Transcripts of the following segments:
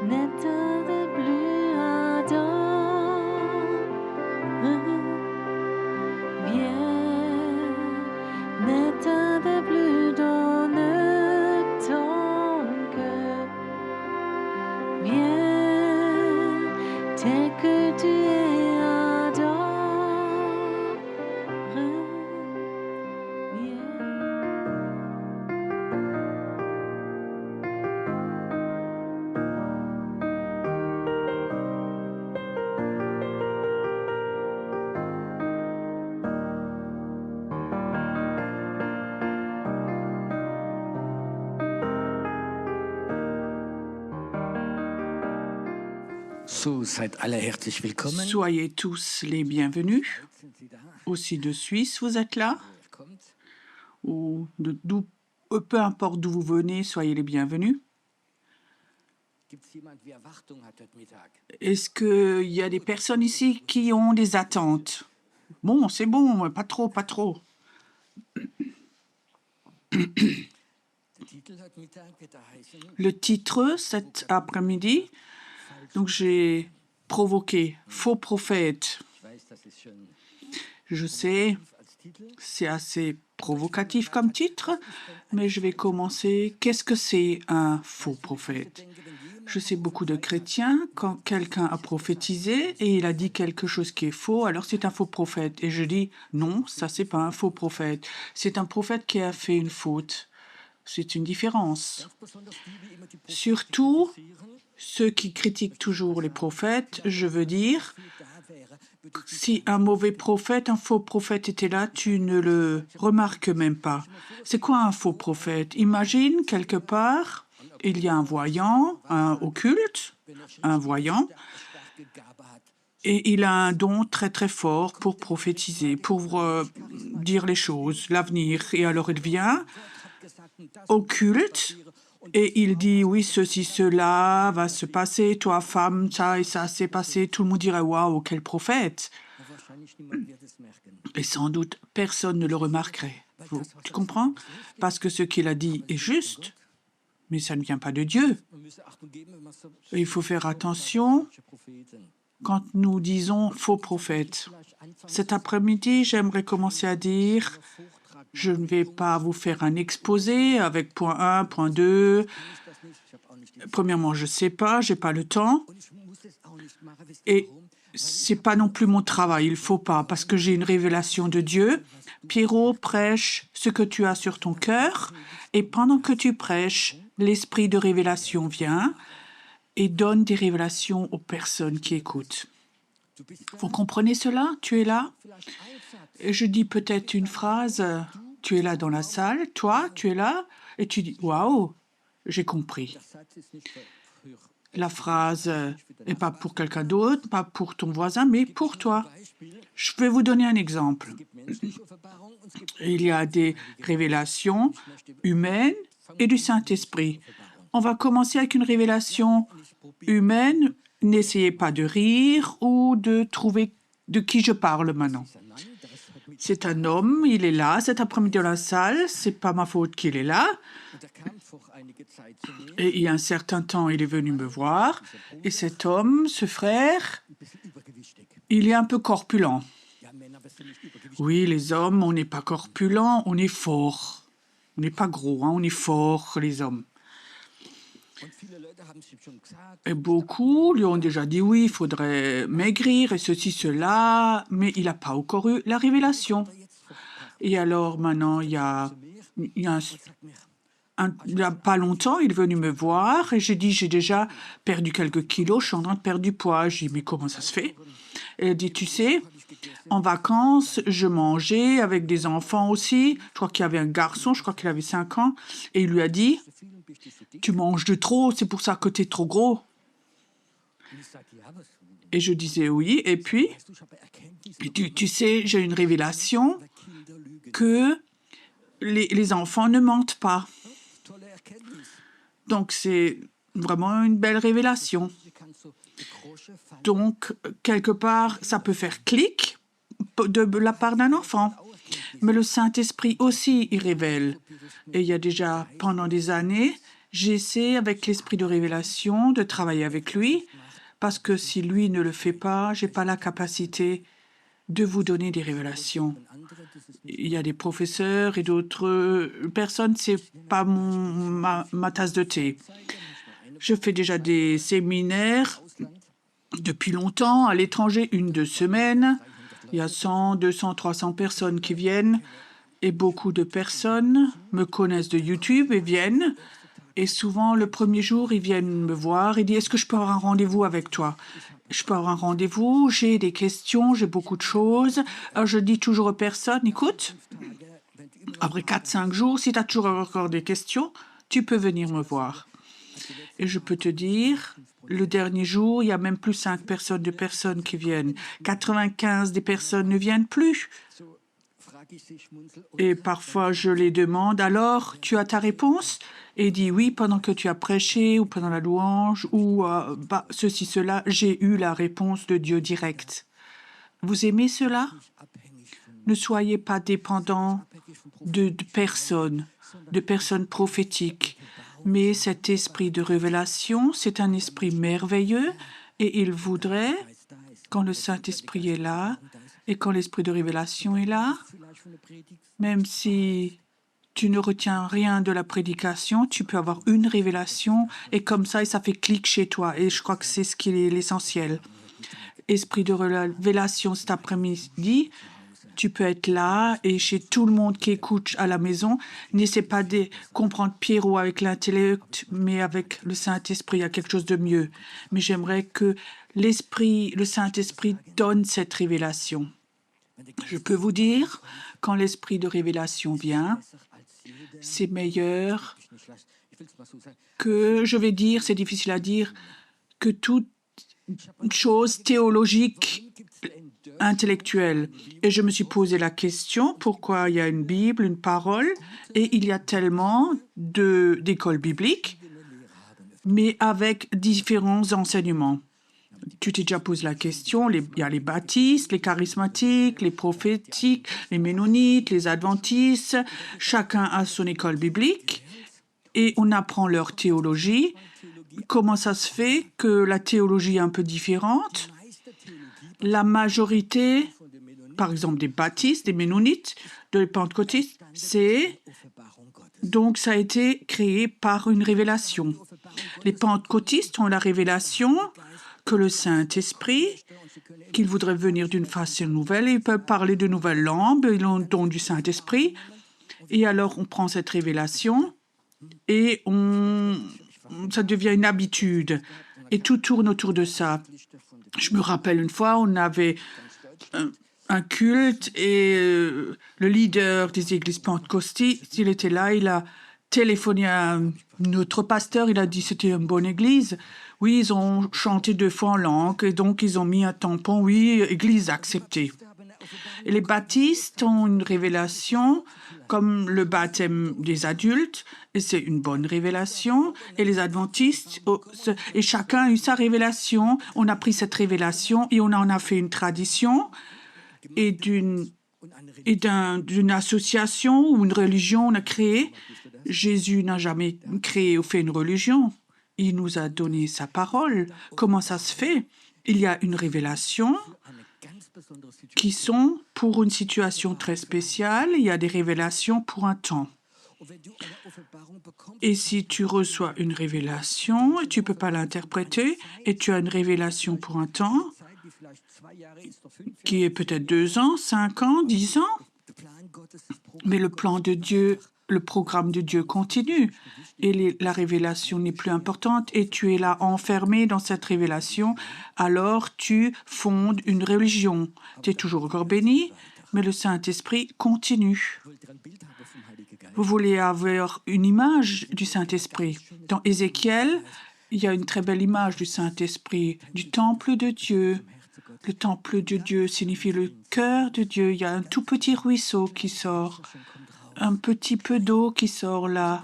N'état de plus ardent, viens, n'état de plus dans ton cœur, viens, tel que tu es ardent, viens. So, seid alle herzlich willkommen. Soyez tous les bienvenus. Aussi de Suisse, vous êtes là, ou d'où, peu importe d'où vous venez, soyez les bienvenus. Est-ce qu'il y a des personnes ici qui ont des attentes? Bon, c'est bon, pas trop, pas trop. Le titre cet après-midi, donc j'ai provoqué faux prophète. Je sais, c'est assez provocatif comme titre, mais je vais commencer. Qu'est-ce que c'est un faux prophète? Je sais beaucoup de chrétiens, quand quelqu'un a prophétisé et il a dit quelque chose qui est faux, alors c'est un faux prophète. Et je dis, non, ça c'est pas un faux prophète. C'est un prophète qui a fait une faute. C'est une différence. Surtout, ceux qui critiquent toujours les prophètes, je veux dire, si un mauvais prophète, un faux prophète était là, tu ne le remarques même pas. C'est quoi un faux prophète? Imagine quelque part, il y a un voyant, un occulte, un voyant, et il a un don très très fort pour prophétiser, pour dire les choses, l'avenir. Et alors il vient occulte et il dit oui, ceci, cela va se passer, toi femme, ça et ça s'est passé. Tout le monde dirait waouh, quel prophète! Et sans doute personne ne le remarquerait. Tu comprends? Parce que ce qu'il a dit est juste, mais ça ne vient pas de Dieu. Et il faut faire attention quand nous disons faux prophète. Cet après-midi, j'aimerais commencer à dire, je ne vais pas vous faire un exposé avec point 1, point 2. Premièrement, je ne sais pas, je n'ai pas le temps. Et c'est pas non plus mon travail, il faut pas, parce que j'ai une révélation de Dieu. Pierrot prêche ce que tu as sur ton cœur, et pendant que tu prêches, l'esprit de révélation vient et donne des révélations aux personnes qui écoutent. Vous comprenez cela? Tu es là? Et je dis peut-être une phrase, tu es là dans la salle, toi, tu es là, et tu dis, waouh, j'ai compris. La phrase n'est pas pour quelqu'un d'autre, pas pour ton voisin, mais pour toi. Je vais vous donner un exemple. Il y a des révélations humaines et du Saint-Esprit. On va commencer avec une révélation humaine. N'essayez pas de rire ou de trouver de qui je parle maintenant. C'est un homme, il est là cet après-midi dans la salle, c'est pas ma faute qu'il est là. Et il y a un certain temps, il est venu me voir, et cet homme, ce frère, il est un peu corpulent. Oui, les hommes, on n'est pas corpulent, on est fort. On n'est pas gros, hein, on est fort, les hommes. Et beaucoup lui ont déjà dit oui, il faudrait maigrir et ceci, cela, mais il n'a pas encore eu la révélation. Et alors maintenant, il y a pas longtemps, il est venu me voir et j'ai dit j'ai déjà perdu quelques kilos, je suis en train de perdre du poids. J'ai dit mais comment ça se fait? Et elle dit tu sais, en vacances, je mangeais avec des enfants aussi. Je crois qu'il y avait un garçon, je crois qu'il avait 5 ans, et il lui a dit tu manges de trop, c'est pour ça que tu es trop gros. Et je disais oui, et puis tu sais, j'ai une révélation que les enfants ne mentent pas. Donc, c'est vraiment une belle révélation. Donc, quelque part, ça peut faire clic de la part d'un enfant. Mais le Saint-Esprit aussi, il révèle. Et il y a déjà, pendant des années, J'essaie avec l'esprit de révélation de travailler avec lui parce que si lui ne le fait pas, j'ai pas la capacité de vous donner des révélations. Il y a des professeurs et d'autres personnes, c'est pas ma tasse de thé. Je fais déjà des séminaires depuis longtemps à l'étranger, 1-2 semaines. Il y a 100, 200, 300 personnes qui viennent et beaucoup de personnes me connaissent de YouTube et viennent. Et souvent, le premier jour, ils viennent me voir et disent « Est-ce que je peux avoir un rendez-vous avec toi ?» Je peux avoir un rendez-vous, j'ai des questions, j'ai beaucoup de choses. Alors, je dis toujours aux personnes « Écoute, après 4-5 jours, si tu as toujours encore des questions, tu peux venir me voir. » Et je peux te dire, le dernier jour, il y a même plus 5 personnes qui viennent. 95 des personnes ne viennent plus. Et parfois, je les demande, alors, tu as ta réponse? Et il dit, oui, pendant que tu as prêché, ou pendant la louange, ou ceci, cela, j'ai eu la réponse de Dieu direct. Vous aimez cela? Ne soyez pas dépendants de personnes prophétiques. Mais cet esprit de révélation, c'est un esprit merveilleux et il voudrait, quand le Saint-Esprit est là et quand l'esprit de révélation est là, même si tu ne retiens rien de la prédication, tu peux avoir une révélation et comme ça, ça fait clic chez toi. Et je crois que c'est ce qui est l'essentiel. Esprit de révélation cet après-midi, tu peux être là et chez tout le monde qui écoute à la maison, n'essaie pas de comprendre Pierrot avec l'intellect, mais avec le Saint-Esprit, il y a quelque chose de mieux. Mais j'aimerais que le Saint-Esprit donne cette révélation. Je peux vous dire, quand l'esprit de révélation vient, c'est meilleur que, je vais dire, c'est difficile à dire, que toute chose théologique intellectuelle. Et je me suis posé la question, pourquoi il y a une Bible, une parole, et il y a tellement d'écoles bibliques, mais avec différents enseignements. Tu t'es déjà posé la question, il y a les baptistes, les charismatiques, les prophétiques, les ménonites, les adventistes, chacun a son école biblique et on apprend leur théologie. Comment ça se fait que la théologie est un peu différente? La majorité, par exemple des baptistes, des ménonites, des pentecôtistes, donc ça a été créé par une révélation. Les pentecôtistes ont la révélation que le Saint-Esprit, qu'il voudrait venir d'une façon nouvelle, et ils peuvent parler de nouvelles langues, ils ont le don du Saint-Esprit. Et alors, on prend cette révélation et ça devient une habitude. Et tout tourne autour de ça. Je me rappelle une fois, on avait un culte et le leader des églises pentecôtistes, il était là, il a téléphoné à notre pasteur, il a dit c'était une bonne église. Oui, ils ont chanté 2 fois en langue et donc ils ont mis un tampon, oui, église acceptée. Et les baptistes ont une révélation comme le baptême des adultes, et c'est une bonne révélation. Et les adventistes, et chacun a eu sa révélation. On a pris cette révélation et on en a fait une tradition et d'une association ou une religion on a créé. Jésus n'a jamais créé ou fait une religion. Il nous a donné sa parole. Comment ça se fait? Il y a une révélation qui sont pour une situation très spéciale. Il y a des révélations pour un temps. Et si tu reçois une révélation et tu ne peux pas l'interpréter et tu as une révélation pour un temps qui est peut-être 2 ans, 5 ans, 10 ans, mais le plan de Dieu, le programme de Dieu continue et la révélation n'est plus importante et tu es là enfermé dans cette révélation, alors tu fondes une religion. Tu es toujours encore béni, mais le Saint-Esprit continue. Vous voulez avoir une image du Saint-Esprit. Dans Ézéchiel, il y a une très belle image du Saint-Esprit, du temple de Dieu. Le temple de Dieu signifie le cœur de Dieu. Il y a un tout petit ruisseau qui sort, un petit peu d'eau qui sort là.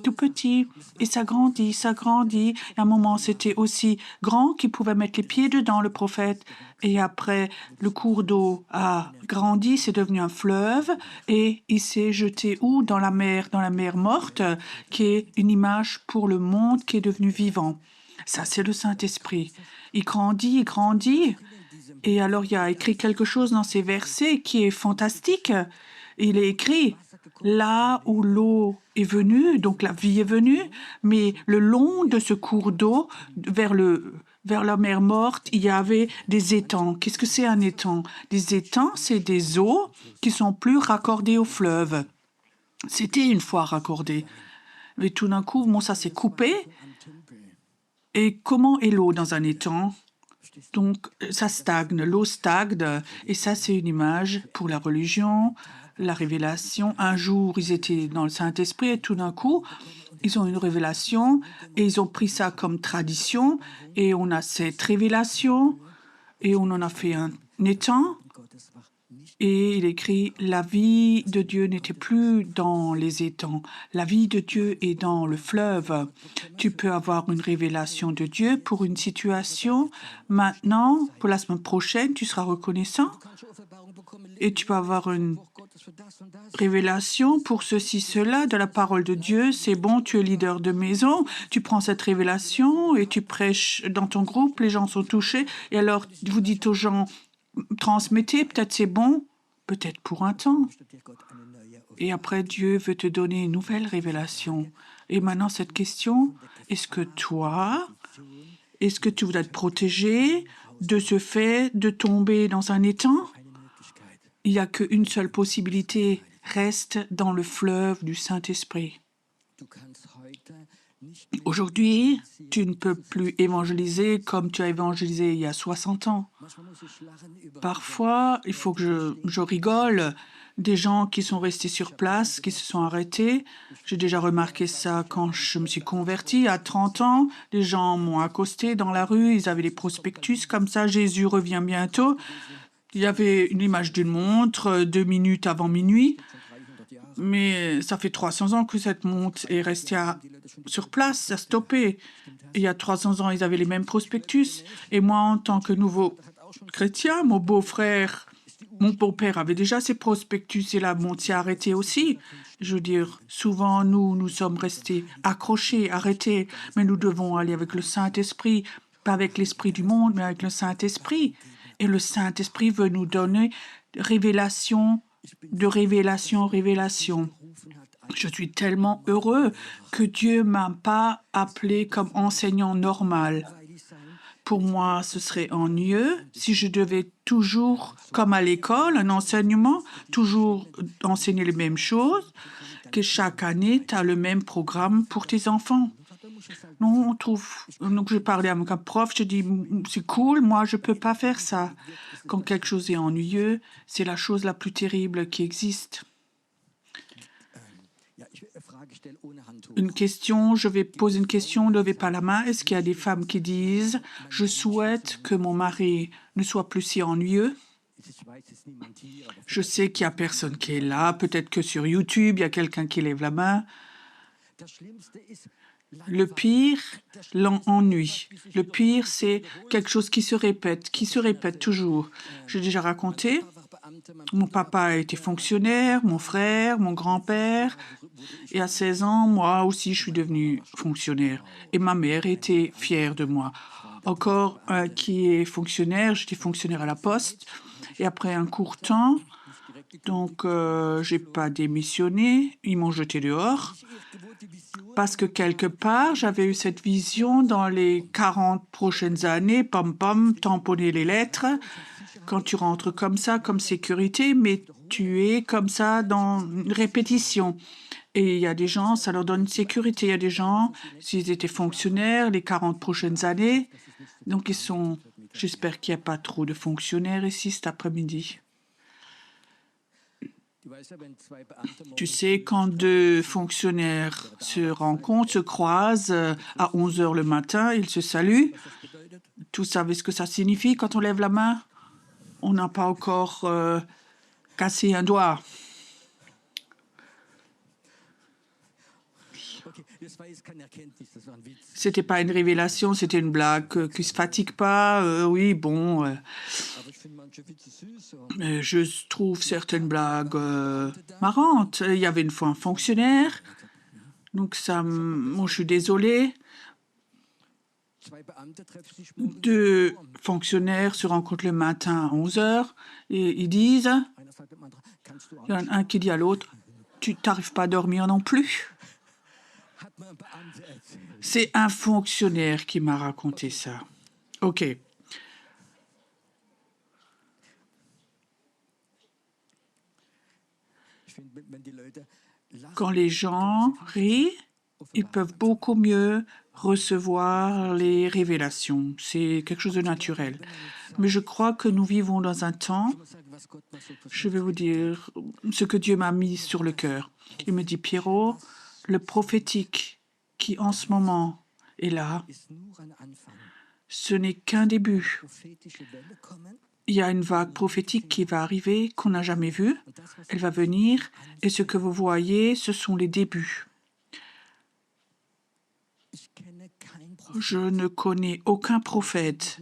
tout petit, et ça grandit, ça grandit. Et à un moment, c'était aussi grand qu'il pouvait mettre les pieds dedans, le prophète. Et après, le cours d'eau a grandi, c'est devenu un fleuve, et il s'est jeté où? Dans la mer morte, qui est une image pour le monde qui est devenu vivant. Ça, c'est le Saint-Esprit. Il grandit. Et alors, il a écrit quelque chose dans ces versets qui est fantastique. Il est écrit là où l'eau est venue, donc la vie est venue, mais le long de ce cours d'eau, vers la mer morte, il y avait des étangs. Qu'est-ce que c'est un étang? Des étangs, c'est des eaux qui sont plus raccordées au fleuve. C'était une fois raccordé. Mais tout d'un coup, bon, ça s'est coupé. Et comment est l'eau dans un étang? Donc, ça stagne, l'eau stagne, et ça, c'est une image pour la religion, la révélation. Un jour, ils étaient dans le Saint-Esprit, et tout d'un coup, ils ont une révélation, et ils ont pris ça comme tradition, et on a cette révélation, et on en a fait un étang, et il écrit « La vie de Dieu n'était plus dans les étangs. La vie de Dieu est dans le fleuve. » Tu peux avoir une révélation de Dieu pour une situation. Maintenant, pour la semaine prochaine, tu seras reconnaissant. Et tu peux avoir une révélation pour ceci, cela, de la parole de Dieu. C'est bon, tu es leader de maison. Tu prends cette révélation et tu prêches dans ton groupe. Les gens sont touchés. Et alors, vous dites aux gens, transmettez, peut-être c'est bon, peut-être pour un temps. Et après, Dieu veut te donner une nouvelle révélation. Et maintenant, cette question, est-ce que tu voudrais te protéger de ce fait de tomber dans un étang? Il n'y a qu'une seule possibilité, reste dans le fleuve du Saint-Esprit. Aujourd'hui, tu ne peux plus évangéliser comme tu as évangélisé il y a 60 ans. Parfois, il faut que je rigole. Des gens qui sont restés sur place, qui se sont arrêtés. J'ai déjà remarqué ça quand je me suis convertie à 30 ans. Les gens m'ont accosté dans la rue, ils avaient des prospectus comme ça, Jésus revient bientôt. Il y avait une image d'une montre, 2 minutes avant minuit. Mais ça fait 300 ans que cette montre est restée sur place, ça a stoppé. Il y a 300 ans, ils avaient les mêmes prospectus. Et moi, en tant que nouveau chrétien, mon beau-père avait déjà ses prospectus et la montre s'est arrêtée aussi. Je veux dire, souvent, nous sommes restés accrochés, arrêtés. Mais nous devons aller avec le Saint-Esprit, pas avec l'esprit du monde, mais avec le Saint-Esprit. Et le Saint-Esprit veut nous donner révélation de révélation. Je suis tellement heureux que Dieu ne m'a pas appelé comme enseignant normal. Pour moi, ce serait ennuyeux si je devais toujours, comme à l'école, un enseignement, toujours enseigner les mêmes choses, que chaque année, tu as le même programme pour tes enfants. Non, donc j'ai parlé avec un prof, je dis c'est cool, moi je peux pas faire ça. Quand quelque chose est ennuyeux, c'est la chose la plus terrible qui existe. Une question, je vais poser une question, ne levez pas la main. Est-ce qu'il y a des femmes qui disent je souhaite que mon mari ne soit plus si ennuyeux? Je sais qu'il y a personne qui est là, peut-être que sur YouTube, il y a quelqu'un qui lève la main. Le pire, l'ennui. Le pire, c'est quelque chose qui se répète toujours. J'ai déjà raconté, mon papa était fonctionnaire, mon frère, mon grand-père, et à 16 ans, moi aussi, je suis devenue fonctionnaire. Et ma mère était fière de moi. Encore qui est fonctionnaire, j'étais fonctionnaire à la Poste, et après un court temps, donc j'ai pas démissionné, ils m'ont jeté dehors. Parce que quelque part, j'avais eu cette vision dans les 40 prochaines années, tamponner les lettres. Quand tu rentres comme ça, comme sécurité, mais tu es comme ça dans une répétition. Et il y a des gens, ça leur donne une sécurité. Il y a des gens, s'ils étaient fonctionnaires les 40 prochaines années, donc ils sont... J'espère qu'il n'y a pas trop de fonctionnaires ici cet après-midi. Tu sais, quand deux fonctionnaires se rencontrent, se croisent à 11 h le matin, ils se saluent. Tous savez ce que ça signifie quand on lève la main? On n'a pas encore cassé un doigt. C'était pas une révélation, c'était une blague qui se fatigue pas. Oui, bon, mais je trouve certaines blagues marrantes. Il y avait une fois un fonctionnaire, donc ça, moi je suis désolée. Deux fonctionnaires se rencontrent le matin à 11 heures et ils disent, il y en a un qui dit à l'autre, tu t'arrives pas à dormir non plus. C'est un fonctionnaire qui m'a raconté ça. OK. Quand les gens rient, ils peuvent beaucoup mieux recevoir les révélations. C'est quelque chose de naturel. Mais je crois que nous vivons dans un temps, je vais vous dire ce que Dieu m'a mis sur le cœur. Il me dit, Pierrot, le prophétique qui en ce moment est là, ce n'est qu'un début. Il y a une vague prophétique qui va arriver, qu'on n'a jamais vue. Elle va venir, et ce que vous voyez, ce sont les débuts. Je ne connais aucun prophète.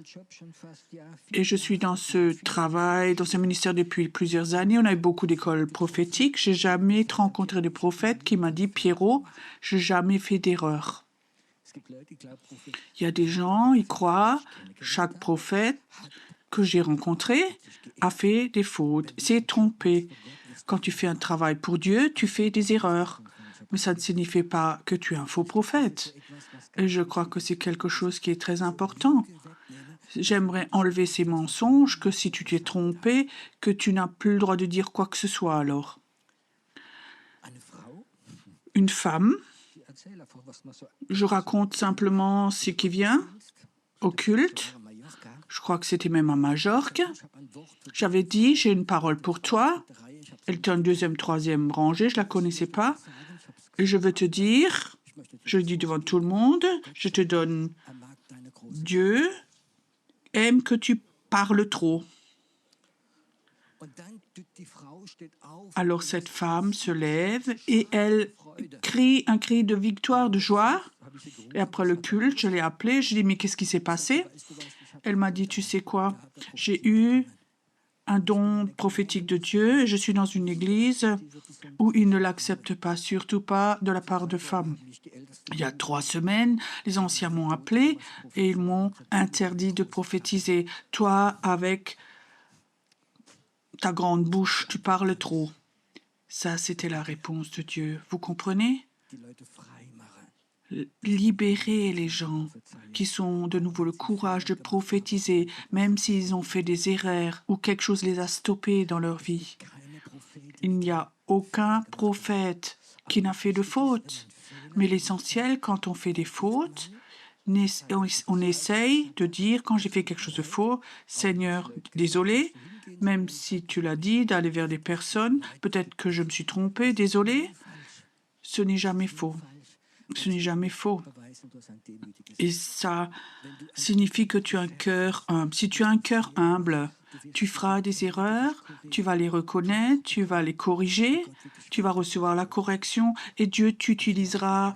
Et je suis dans ce travail, dans ce ministère depuis plusieurs années. On a eu beaucoup d'écoles prophétiques. Je n'ai jamais rencontré de prophète qui m'a dit, Pierrot, je n'ai jamais fait d'erreur. Il y a des gens, ils croient, chaque prophète que j'ai rencontré a fait des fautes, s'est trompé. Quand tu fais un travail pour Dieu, tu fais des erreurs. Mais ça ne signifie pas que tu es un faux prophète. Et je crois que c'est quelque chose qui est très important. J'aimerais enlever ces mensonges, que si tu t'es trompé, que tu n'as plus le droit de dire quoi que ce soit alors. Une femme, je raconte simplement ce qui vient au culte. Je crois que c'était même à Majorque. J'avais dit, j'ai une parole pour toi. Elle était en deuxième, troisième rangée, je ne la connaissais pas. Et je veux te dire, je le dis devant tout le monde, je te donne, Dieu aime que tu parles trop. Alors cette femme se lève et elle crie un cri de victoire, de joie. Et après le culte, je l'ai appelée, je lui ai dit, mais qu'est-ce qui s'est passé? Elle m'a dit, tu sais quoi, j'ai eu un don prophétique de Dieu et je suis dans une église où il ne l'accepte pas, surtout pas de la part de femmes. Il y a 3 semaines, les anciens m'ont appelé et ils m'ont interdit de prophétiser. Toi, avec ta grande bouche, tu parles trop. Ça, c'était la réponse de Dieu. Vous comprenez? Libérer les gens qui ont de nouveau le courage de prophétiser, même s'ils ont fait des erreurs ou quelque chose les a stoppés dans leur vie. Il n'y a aucun prophète qui n'a fait de faute. Mais l'essentiel, quand on fait des fautes, on essaye de dire, quand j'ai fait quelque chose de faux, Seigneur, désolé, même si tu l'as dit, d'aller vers des personnes, peut-être que je me suis trompé, désolé. Ce n'est jamais faux. Ce n'est jamais faux. Et ça signifie que tu as un cœur humble. Si tu as un cœur humble, tu feras des erreurs, tu vas les reconnaître, tu vas les corriger, tu vas recevoir la correction et Dieu t'utilisera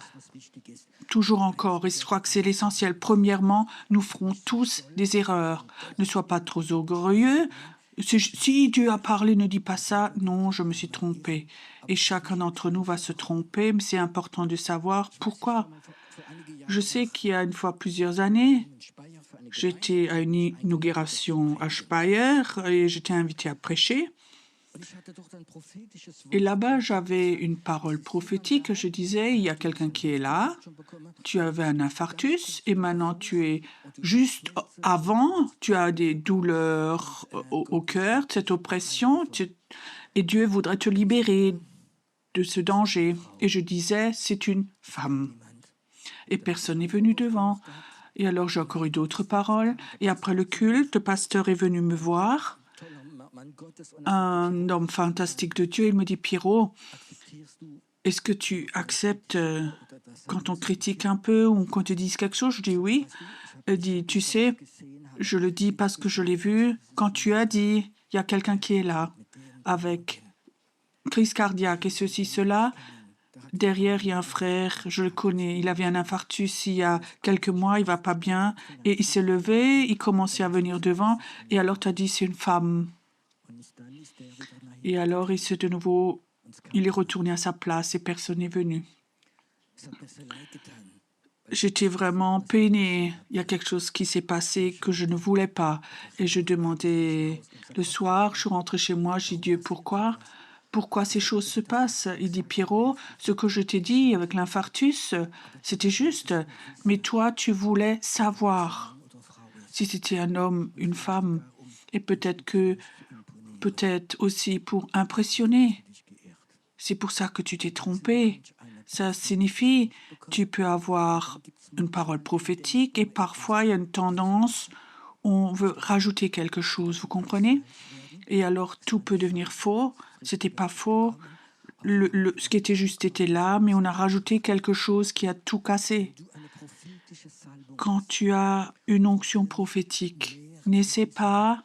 toujours encore. Et je crois que c'est l'essentiel. Premièrement, nous ferons tous des erreurs. Ne sois pas trop orgueilleux. Si Dieu a parlé, ne dis pas ça. Non, je me suis trompé. Et chacun d'entre nous va se tromper, mais c'est important de savoir pourquoi. Je sais qu'il y a une fois plusieurs années, j'étais à une inauguration à Speyer et j'étais invité à prêcher. Et là-bas, j'avais une parole prophétique. Je disais, il y a quelqu'un qui est là, tu avais un infarctus et maintenant tu es juste avant, tu as des douleurs au cœur, cette oppression, et Dieu voudrait te libérer de ce danger. Et je disais, c'est une femme. Et personne n'est venu devant. Et alors j'ai encore eu d'autres paroles. Et après le culte, le pasteur est venu me voir. Un homme fantastique de Dieu, il me dit, Pierrot, est-ce que tu acceptes quand on critique un peu ou qu'on te dise quelque chose? Je dis oui. Il dit, tu sais, je le dis parce que je l'ai vu. Quand tu as dit, il y a quelqu'un qui est là avec crise cardiaque et ceci, cela, Derrière, il y a un frère, je le connais, il avait un infarctus il y a quelques mois, il va pas bien, et il s'est levé, il commençait à venir devant, et alors tu as dit c'est une femme. Et alors de nouveau, il est retourné à sa place et personne n'est venu. J'étais vraiment peinée. Il y a quelque chose qui s'est passé que je ne voulais pas. Et je demandais le soir, je suis rentrée chez moi, j'ai dit Dieu, pourquoi? Pourquoi ces choses se passent? Il dit Pierrot, ce que je t'ai dit avec l'infarctus, c'était juste. Mais toi, tu voulais savoir si c'était un homme, une femme. Et peut-être aussi pour impressionner. C'est pour ça que tu t'es trompé. Ça signifie, tu peux avoir une parole prophétique et parfois il y a une tendance, on veut rajouter quelque chose, vous comprenez? Et alors tout peut devenir faux. C'était pas faux. Ce qui était juste était là, mais on a rajouté quelque chose qui a tout cassé. Quand tu as une onction prophétique, n'essaie pas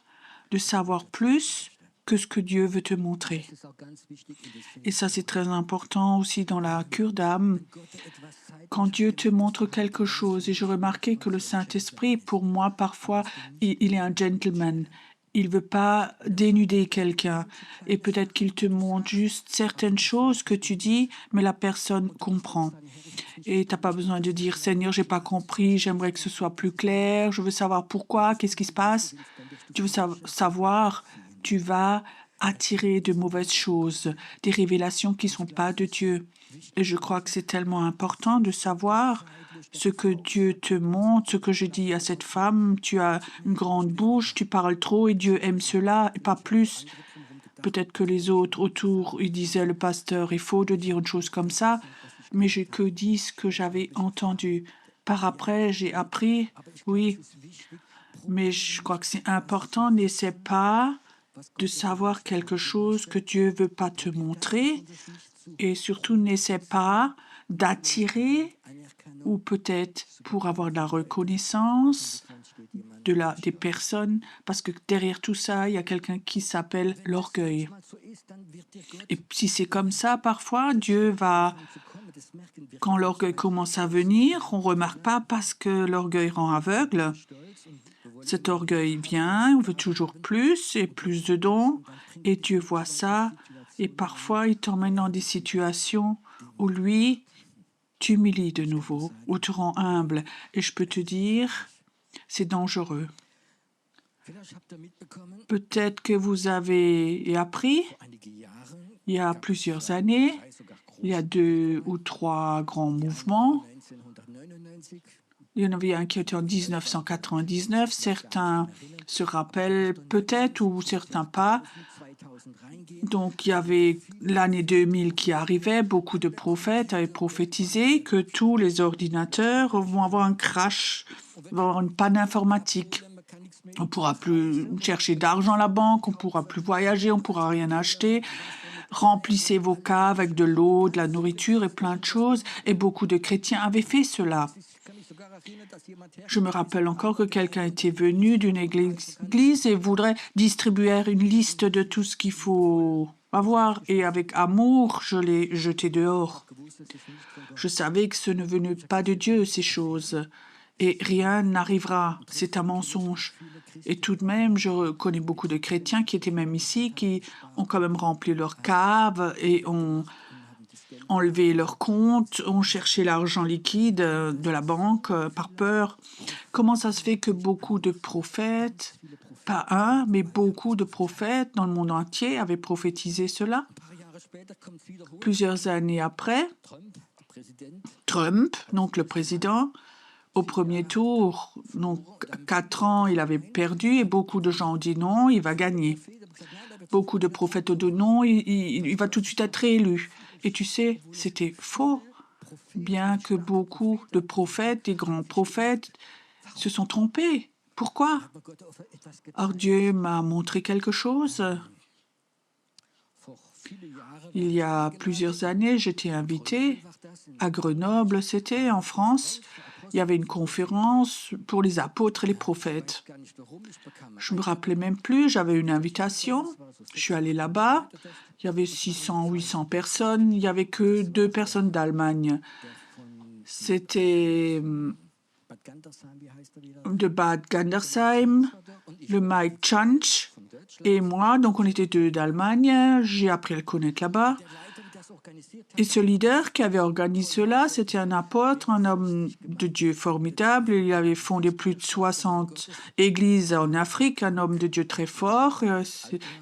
de savoir plus que ce que Dieu veut te montrer. Et ça, c'est très important aussi dans la cure d'âme. Quand Dieu te montre quelque chose, et je remarquais que le Saint-Esprit, pour moi, parfois, il est un gentleman. Il ne veut pas dénuder quelqu'un. Et peut-être qu'il te montre juste certaines choses que tu dis, mais la personne comprend. Et tu n'as pas besoin de dire, Seigneur, j'ai pas compris, j'aimerais que ce soit plus clair, je veux savoir pourquoi, qu'est-ce qui se passe. Tu veux savoir, tu vas attirer de mauvaises choses, des révélations qui ne sont pas de Dieu. Et je crois que c'est tellement important de savoir ce que Dieu te montre, ce que je dis à cette femme, tu as une grande bouche, tu parles trop et Dieu aime cela et pas plus. Peut-être que les autres autour, ils disaient le pasteur, il faut de dire une chose comme ça, mais j'ai que dit ce que j'avais entendu. Par après, j'ai appris, oui, mais je crois que c'est important, n'essaie pas de savoir quelque chose que Dieu veut pas te montrer et surtout n'essaie pas d'attirer ou peut-être pour avoir de la reconnaissance des personnes parce que derrière tout ça, il y a quelqu'un qui s'appelle l'orgueil. Et si c'est comme ça, parfois, Dieu va, quand l'orgueil commence à venir, on ne remarque pas parce que l'orgueil rend aveugle. Cet orgueil vient, on veut toujours plus et plus de dons, et Dieu voit ça, et parfois il t'emmène dans des situations où lui t'humilie de nouveau, ou te rend humble. Et je peux te dire, c'est dangereux. Peut-être que vous avez appris, il y a plusieurs années, il y a 2 ou 3 grands mouvements. Il y en avait un qui était en 1999. Certains se rappellent peut-être ou certains pas. Donc, il y avait l'année 2000 qui arrivait. Beaucoup de prophètes avaient prophétisé que tous les ordinateurs vont avoir un crash, vont avoir une panne informatique. On ne pourra plus chercher d'argent à la banque, on ne pourra plus voyager, on ne pourra rien acheter. Remplissez vos caves avec de l'eau, de la nourriture et plein de choses. Et beaucoup de chrétiens avaient fait cela. Je me rappelle encore que quelqu'un était venu d'une église et voudrait distribuer une liste de tout ce qu'il faut avoir. Et avec amour, je l'ai jeté dehors. Je savais que ce ne venait pas de Dieu, ces choses. Et rien n'arrivera. C'est un mensonge. Et tout de même, je connais beaucoup de chrétiens qui étaient même ici, qui ont quand même rempli leur cave et ont enlevé leur compte, ont cherché l'argent liquide de la banque par peur. Comment ça se fait que beaucoup de prophètes, pas un, mais beaucoup de prophètes dans le monde entier avaient prophétisé cela? Plusieurs années après, Trump, donc le président, au premier tour, donc 4 ans, il avait perdu et beaucoup de gens ont dit non, il va gagner. Beaucoup de prophètes ont dit non, il va tout de suite être réélu. Et tu sais, c'était faux, bien que beaucoup de prophètes, des grands prophètes, se sont trompés. Pourquoi? Alors Dieu m'a montré quelque chose. Il y a plusieurs années, j'étais invitée à Grenoble, c'était en France, il y avait une conférence pour les apôtres et les prophètes. Je me rappelais même plus, j'avais une invitation. Je suis allée là-bas. Il y avait 600, 800 personnes. Il n'y avait que 2 personnes d'Allemagne. C'était de Bad Gandersheim, le Mike Chanch et moi. Donc on était 2 d'Allemagne. J'ai appris à le connaître là-bas. Et ce leader qui avait organisé cela, c'était un apôtre, un homme de Dieu formidable. Il avait fondé plus de 60 églises en Afrique, un homme de Dieu très fort.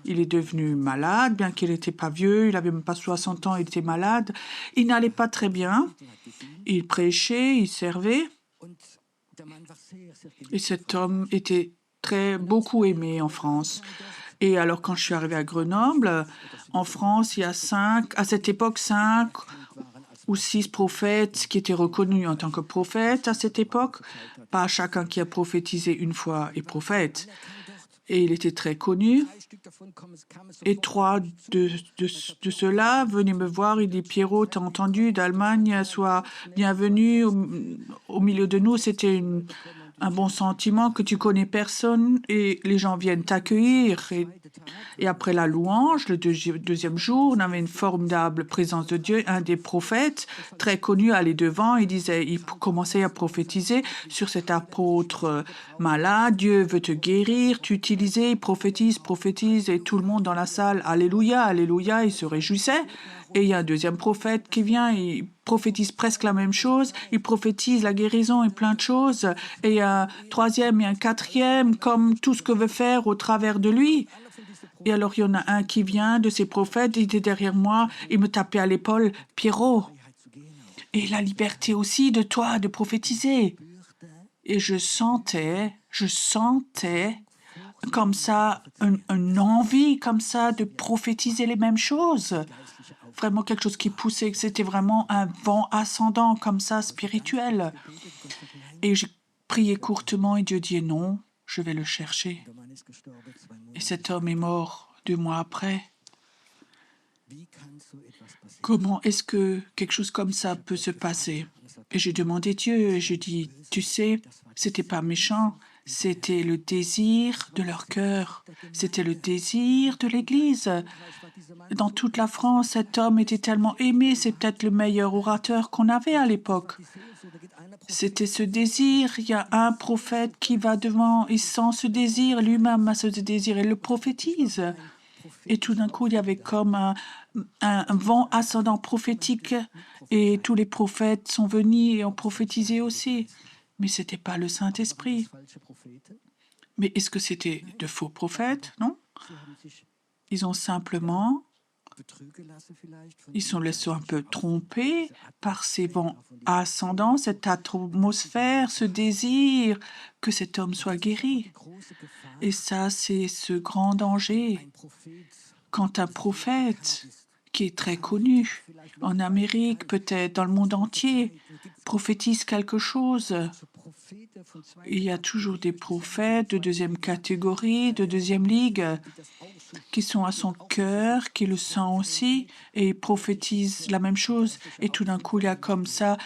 Il est devenu malade, bien qu'il n'était pas vieux, il n'avait même pas 60 ans, il était malade. Il n'allait pas très bien. Il prêchait, il servait. Et cet homme était beaucoup aimé en France. Et alors, quand je suis arrivée à Grenoble, en France, il y a à cette époque, 5 ou 6 prophètes qui étaient reconnus en tant que prophètes à cette époque. Pas chacun qui a prophétisé une fois est prophète. Et il était très connu. Et 3 de ceux-là venaient me voir. Il dit, Pierrot, t'as entendu d'Allemagne, sois bienvenu au milieu de nous. C'était un bon sentiment que tu connais personne et les gens viennent t'accueillir. Et après la louange, le deuxième jour, on avait une formidable présence de Dieu. Un des prophètes, très connu, allait devant. Il commençait à prophétiser sur cet apôtre malade. Dieu veut te guérir. Tu utilisais, il prophétise. Et tout le monde dans la salle, Alléluia, Alléluia, il se réjouissait. Et il y a un deuxième prophète qui vient, il prophétise presque la même chose, il prophétise la guérison et plein de choses. Et il y a un troisième et un quatrième, comme tout ce que veut faire au travers de lui. Et alors, il y en a un qui vient de ces prophètes, il était derrière moi, il me tapait à l'épaule, Pierrot. Et la liberté aussi de toi, de prophétiser. Et je sentais comme ça, une envie comme ça de prophétiser les mêmes choses. Vraiment quelque chose qui poussait, que c'était vraiment un vent ascendant comme ça, spirituel. Et j'ai prié courtement et Dieu dit non, je vais le chercher. Et cet homme est mort 2 mois après. Comment est-ce que quelque chose comme ça peut se passer? Et j'ai demandé Dieu, et je dis, tu sais, c'était pas méchant, c'était le désir de leur cœur, c'était le désir de l'Église. Dans toute la France, cet homme était tellement aimé, c'est peut-être le meilleur orateur qu'on avait à l'époque. C'était ce désir, il y a un prophète qui va devant, il sent ce désir, lui-même a ce désir, et le prophétise. Et tout d'un coup, il y avait comme un vent ascendant prophétique et tous les prophètes sont venus et ont prophétisé aussi. Mais ce n'était pas le Saint-Esprit. Mais est-ce que c'était de faux prophètes? Non. Ils ont simplement, ils sont laissés un peu trompés par ces vents ascendants, cette atmosphère, ce désir que cet homme soit guéri. Et ça, c'est ce grand danger. Quand un prophète qui est très connu en Amérique, peut-être dans le monde entier, prophétise quelque chose, il y a toujours des prophètes de deuxième catégorie, de deuxième ligue, qui sont à son cœur, qui le sent aussi, et ils prophétisent la même chose. Et tout d'un coup, il y a comme ça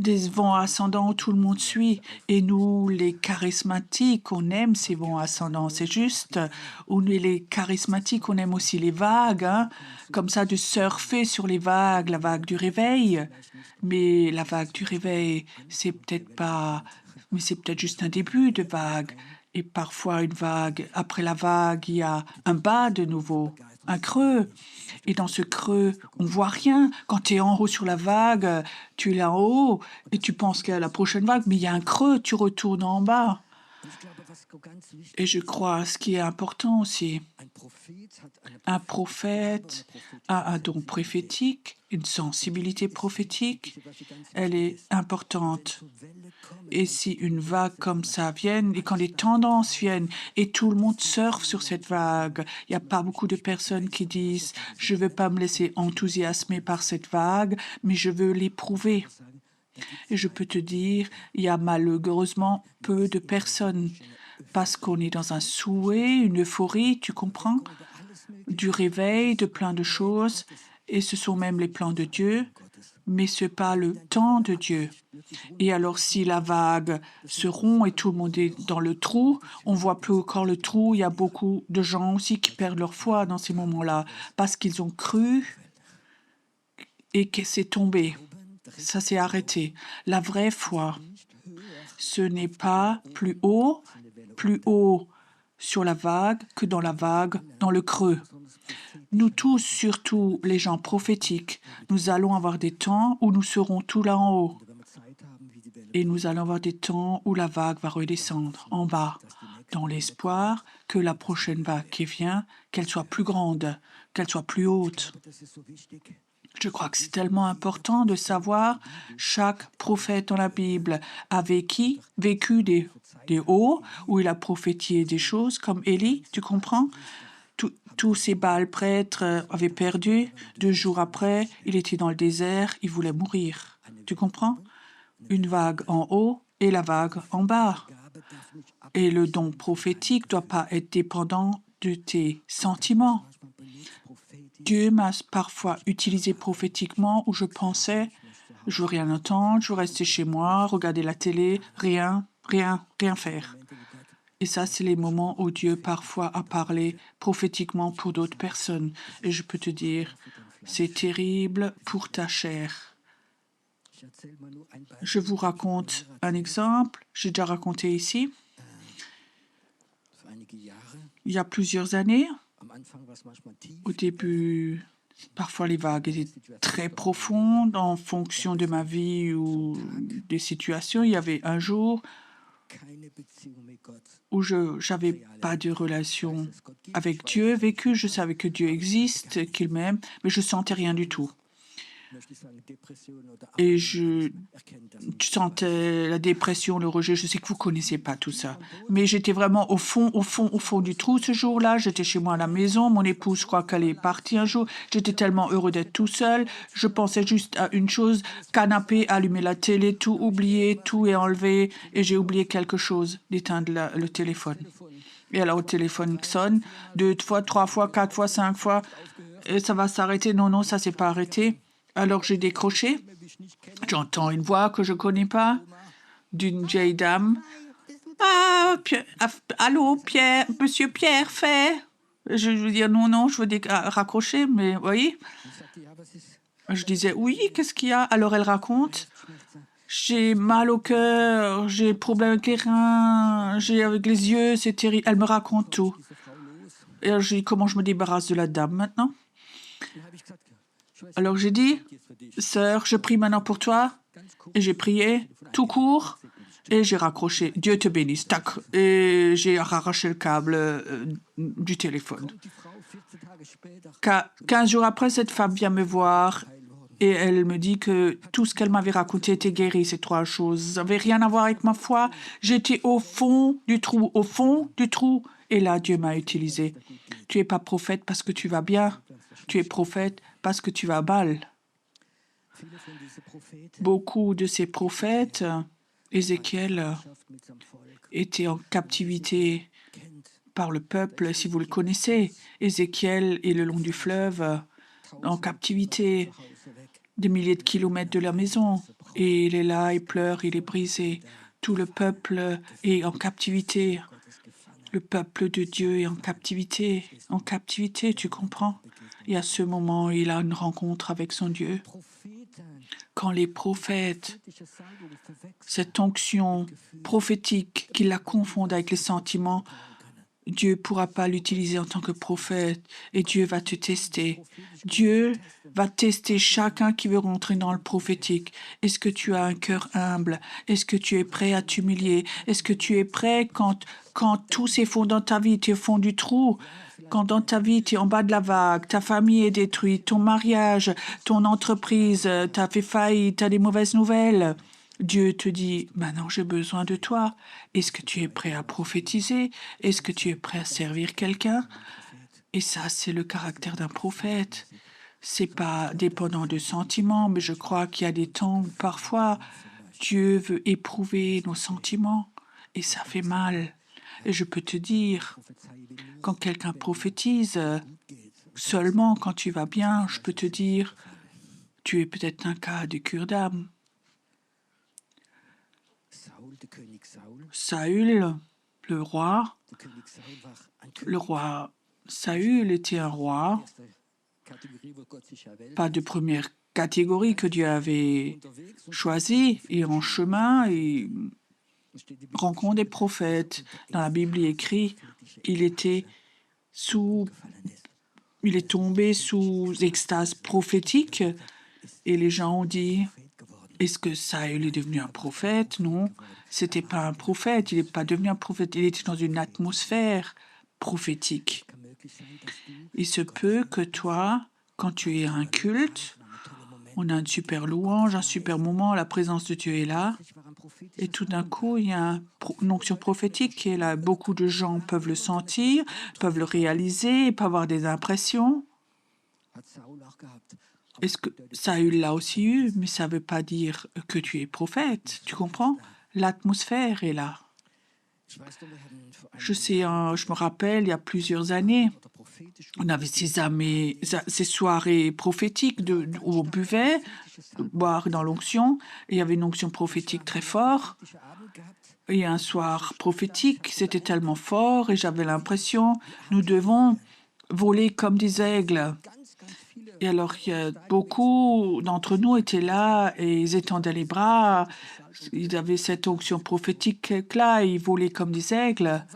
des vents ascendants où tout le monde suit. Et nous, les charismatiques, on aime ces vents ascendants, c'est juste. Ou les charismatiques, on aime aussi les vagues, hein, comme ça, de surfer sur les vagues, la vague du réveil. Mais la vague du réveil, c'est peut-être pas... Mais c'est peut-être juste un début de vague. Et parfois, une vague, après la vague, il y a un bas de nouveau, un creux. Et dans ce creux, on voit rien. Quand tu es en haut sur la vague, tu es là en haut et tu penses qu'il y a la prochaine vague, mais il y a un creux, tu retournes en bas. Et je crois ce qui est important aussi, un prophète a un don prophétique, une sensibilité prophétique, elle est importante. Et si une vague comme ça vient, et quand les tendances viennent, et tout le monde surfe sur cette vague, il n'y a pas beaucoup de personnes qui disent « je ne veux pas me laisser enthousiasmer par cette vague, mais je veux l'éprouver ». Et je peux te dire, il y a malheureusement peu de personnes parce qu'on est dans un souhait, une euphorie, tu comprends, du réveil, de plein de choses. Et ce sont même les plans de Dieu. mais ce n'est pas le temps de Dieu. Et alors, si la vague se rompt et tout le monde est dans le trou, on voit plus encore le trou. Il y a beaucoup de gens aussi qui perdent leur foi dans ces moments-là parce qu'ils ont cru et que c'est tombé. Ça s'est arrêté. La vraie foi, ce n'est pas plus haut sur la vague que dans la vague, dans le creux. Nous tous, surtout les gens prophétiques, nous allons avoir des temps où nous serons tout là en haut. Et nous allons avoir des temps où la vague va redescendre en bas, dans l'espoir que la prochaine vague qui vient, qu'elle soit plus grande, qu'elle soit plus haute. Je crois que c'est tellement important de savoir, chaque prophète dans la Bible a vécu des hauts, où il a prophétisé des choses, comme Élie, tu comprends? Tous ces Baals prêtres avaient perdu. 2 jours après, il était dans le désert, il voulait mourir. Tu comprends? Une vague en haut et la vague en bas. Et le don prophétique ne doit pas être dépendant de tes sentiments. Dieu m'a parfois utilisé prophétiquement où je pensais, je veux rien entendre, je veux rester chez moi, regarder la télé, rien faire. Et ça, c'est les moments où Dieu parfois a parlé prophétiquement pour d'autres personnes. Et je peux te dire, c'est terrible pour ta chair. Je vous raconte un exemple, j'ai déjà raconté ici. Il y a plusieurs années, au début, parfois les vagues étaient très profondes en fonction de ma vie ou des situations. Il y avait un jour où je n'avais pas de relation avec Dieu vécue. Je savais que Dieu existe, qu'il m'aime, mais je ne sentais rien du tout. Et je sentais la dépression, le rejet. Je sais que vous ne connaissez pas tout ça. Mais j'étais vraiment au fond du trou ce jour-là. J'étais chez moi à la maison. Mon épouse, je crois qu'elle est partie un jour. J'étais tellement heureux d'être tout seul. Je pensais juste à une chose, canapé, allumer la télé, tout oublier, tout est enlevé. Et j'ai oublié quelque chose, d'éteindre le téléphone. Et alors, le téléphone sonne 2 fois, 3 fois, 4 fois, 5 fois. Et ça va s'arrêter. Non, ça s'est pas arrêté. Alors j'ai décroché. J'entends une voix que je ne connais pas d'une vieille dame. Ah, allô, Pierre, Monsieur Pierre, fait. Je veux dire non, je veux raccrocher, mais vous voyez. Je disais oui, qu'est-ce qu'il y a? Alors elle raconte. J'ai mal au cœur, j'ai problème avec les reins, j'ai avec les yeux, c'est terrible. Elle me raconte tout. Et alors j'ai dit comment je me débarrasse de la dame maintenant. Alors j'ai dit, sœur, je prie maintenant pour toi. Et j'ai prié tout court et j'ai raccroché. Dieu te bénisse. Tac. Et j'ai arraché le câble du téléphone. 15 jours après, cette femme vient me voir et elle me dit que tout ce qu'elle m'avait raconté était guéri, ces 3 choses. Ça n'avait rien à voir avec ma foi. J'étais au fond du trou. Et là, Dieu m'a utilisé. Tu n'es pas prophète parce que tu vas bien. Tu es prophète parce que tu vas mal. Beaucoup de ces prophètes, Ézéchiel, étaient en captivité par le peuple, si vous le connaissez. Ézéchiel est le long du fleuve, en captivité, des milliers de kilomètres de la maison. Et il est là, il pleure, il est brisé. Tout le peuple est en captivité. Le peuple de Dieu est en captivité, tu comprends? Et à ce moment, il a une rencontre avec son Dieu. Quand les prophètes, cette onction prophétique qui la confondent avec les sentiments, Dieu ne pourra pas l'utiliser en tant que prophète et Dieu va te tester. Dieu va tester chacun qui veut rentrer dans le prophétique. Est-ce que tu as un cœur humble? Est-ce que tu es prêt à t'humilier? Est-ce que tu es prêt quand tout s'effondre dans ta vie, tu es au fond du trou? Quand dans ta vie, tu es en bas de la vague, ta famille est détruite, ton mariage, ton entreprise, tu as fait faillite, tu as des mauvaises nouvelles. Dieu te dit, maintenant j'ai besoin de toi. Est-ce que tu es prêt à prophétiser? Est-ce que tu es prêt à servir quelqu'un? Et ça, c'est le caractère d'un prophète. C'est pas dépendant de sentiments, mais je crois qu'il y a des temps où parfois Dieu veut éprouver nos sentiments et ça fait mal. Et je peux te dire, quand quelqu'un prophétise, seulement quand tu vas bien, je peux te dire, Tu es peut-être un cas de cure d'âme. Saül, le roi Saül était un roi, pas de première catégorie que Dieu avait choisi, et en chemin, il rencontre des prophètes. Dans la Bible, il est écrit, il est tombé sous extase prophétique, et les gens ont dit, est-ce que Saül est devenu un prophète? Non, c'était pas un prophète, il n'est pas devenu un prophète, il était dans une atmosphère prophétique. Il se peut que toi, quand tu es à un culte, on a une super louange, un super moment, la présence de Dieu est là, et tout d'un coup, il y a une onction prophétique qui est là. Beaucoup de gens peuvent le sentir, peuvent le réaliser, peuvent avoir des impressions. Est-ce que Saül l'a aussi eu, mais ça ne veut pas dire que tu es prophète, tu comprends? L'atmosphère est là. Je sais, je me rappelle, il y a plusieurs années, on avait ces soirées prophétiques où on buvait, boire dans l'onction, et il y avait une onction prophétique très forte. Et un soir prophétique, c'était tellement fort, et j'avais l'impression, nous devons voler comme des aigles. Et alors, beaucoup d'entre nous étaient là et ils étendaient les bras. Ils avaient cette onction prophétique-là, ils volaient comme des aigles.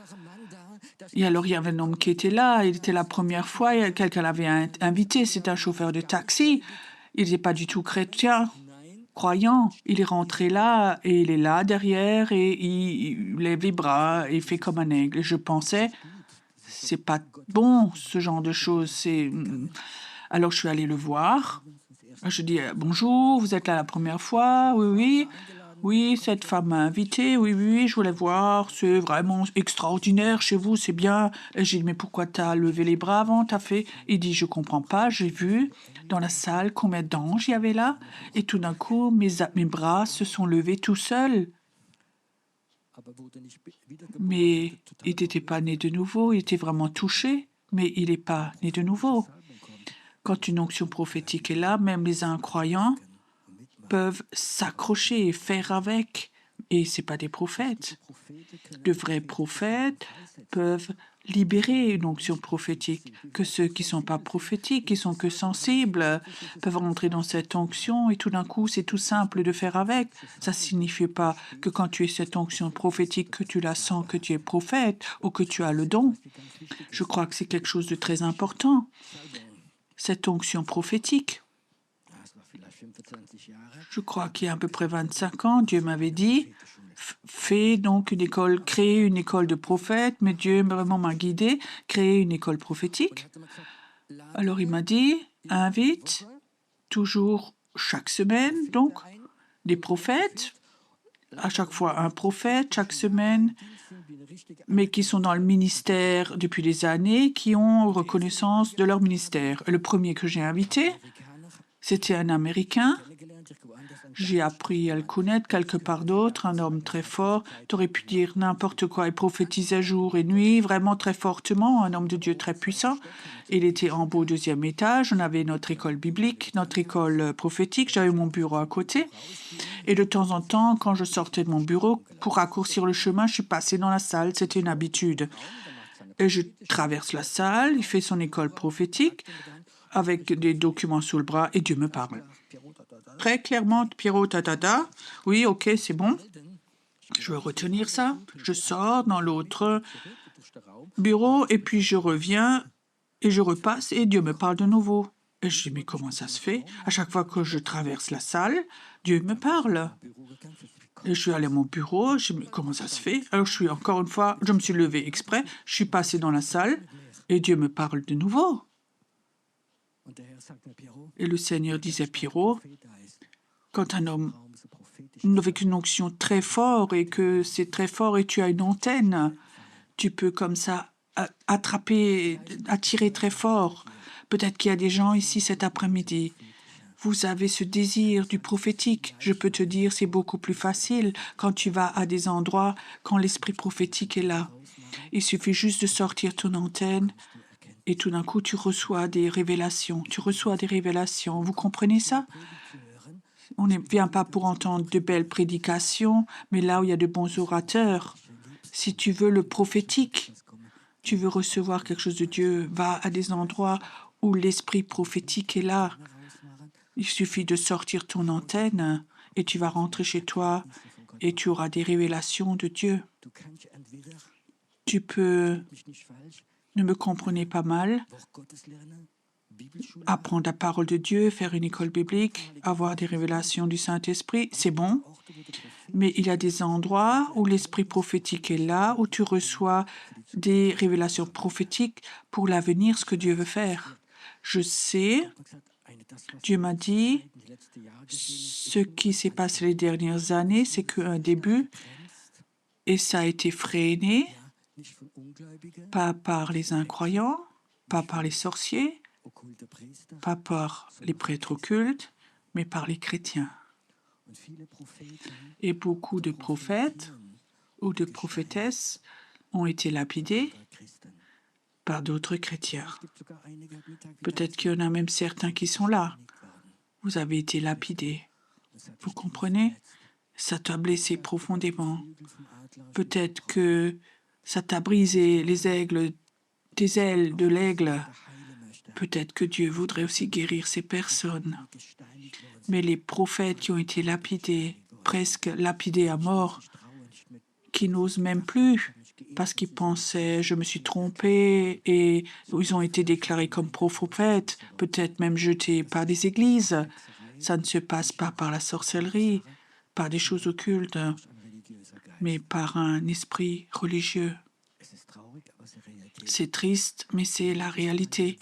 Et alors, il y avait un homme qui était là. Il était la première fois, quelqu'un l'avait invité. C'est un chauffeur de taxi. Il n'était pas du tout chrétien, croyant. Il est rentré là et il est là derrière et il lève les bras et il fait comme un aigle. Et je pensais, c'est pas bon, ce genre de choses. Alors, je suis allée le voir. Je dis, bonjour, vous êtes là la première fois? Oui, oui. Oui, cette femme m'a invité. Oui, oui, je voulais voir. C'est vraiment extraordinaire chez vous, c'est bien. Et j'ai dit, mais pourquoi t'as levé les bras avant? T'as fait? Il dit, je comprends pas. J'ai vu dans la salle combien d'anges il y avait là. Et tout d'un coup, mes bras se sont levés tout seuls. Mais il n'était pas né de nouveau. Il était vraiment touché, mais il n'est pas né de nouveau. Quand une onction prophétique est là, même les incroyants peuvent s'accrocher et faire avec. Et ce n'est pas des prophètes. De vrais prophètes peuvent libérer une onction prophétique, que ceux qui ne sont pas prophétiques, qui sont que sensibles, peuvent rentrer dans cette onction et tout d'un coup, c'est tout simple de faire avec. Ça ne signifie pas que quand tu es cette onction prophétique, que tu la sens, que tu es prophète ou que tu as le don. Je crois que c'est quelque chose de très important, cette onction prophétique. Je crois qu'il y a à peu près 25 ans, Dieu m'avait dit, créer une école de prophètes, mais Dieu vraiment m'a guidé, créer une école prophétique. Alors il m'a dit, invite toujours chaque semaine, donc, des prophètes, à chaque fois un prophète, chaque semaine, mais qui sont dans le ministère depuis des années, qui ont reconnaissance de leur ministère. Et le premier que j'ai invité, c'était un Américain. J'ai appris à le connaître quelque part d'autre, un homme très fort. Tu aurais pu dire n'importe quoi. Il prophétisait jour et nuit, vraiment très fortement, un homme de Dieu très puissant. Il était en haut au 2e étage. On avait notre école biblique, notre école prophétique. J'avais mon bureau à côté. Et de temps en temps, quand je sortais de mon bureau, pour raccourcir le chemin, je suis passée dans la salle. C'était une habitude. Et je traverse la salle. Il fait son école prophétique avec des documents sous le bras et Dieu me parle. Très clairement, Pierrot, oui, ok, c'est bon. Je veux retenir ça. Je sors dans l'autre bureau et puis je reviens et je repasse et Dieu me parle de nouveau. Et je dis, mais comment ça se fait? À chaque fois que je traverse la salle, Dieu me parle. Et je suis allée à mon bureau, je dis, mais comment ça se fait? Alors encore une fois, je me suis levée exprès, je suis passée dans la salle et Dieu me parle de nouveau. Et le Seigneur disait, Pierrot, quand un homme avec une onction très forte et que c'est très fort et tu as une antenne, tu peux comme ça attraper, attirer très fort. Peut-être qu'il y a des gens ici cet après-midi. Vous avez ce désir du prophétique. Je peux te dire, c'est beaucoup plus facile quand tu vas à des endroits, quand l'esprit prophétique est là. Il suffit juste de sortir ton antenne Et tout d'un coup, tu reçois des révélations. Tu reçois des révélations. Vous comprenez ça? On ne vient pas pour entendre de belles prédications, mais là où il y a de bons orateurs. Si tu veux le prophétique, tu veux recevoir quelque chose de Dieu, va à des endroits où l'esprit prophétique est là. Il suffit de sortir ton antenne et tu vas rentrer chez toi et tu auras des révélations de Dieu. Tu peux, ne me comprenez pas mal, apprendre la parole de Dieu, faire une école biblique, avoir des révélations du Saint-Esprit, c'est bon. Mais il y a des endroits où l'esprit prophétique est là, où tu reçois des révélations prophétiques pour l'avenir, ce que Dieu veut faire. Je sais, Dieu m'a dit, ce qui s'est passé les dernières années, c'est qu'un début, et ça a été freiné, pas par les incroyants, pas par les sorciers, pas par les prêtres occultes, mais par les chrétiens. Et beaucoup de prophètes ou de prophétesses ont été lapidés par d'autres chrétiens. Peut-être qu'il y en a même certains qui sont là. Vous avez été lapidés. Vous comprenez? Ça t'a blessé profondément. Peut-être que ça t'a brisé tes ailes de l'aigle. Peut-être que Dieu voudrait aussi guérir ces personnes. Mais les prophètes qui ont été lapidés, presque lapidés à mort, qui n'osent même plus parce qu'ils pensaient « je me suis trompé » et ils ont été déclarés comme prophètes, peut-être même jetés par des églises. Ça ne se passe pas par la sorcellerie, par des choses occultes, mais par un esprit religieux. C'est triste, mais c'est la réalité.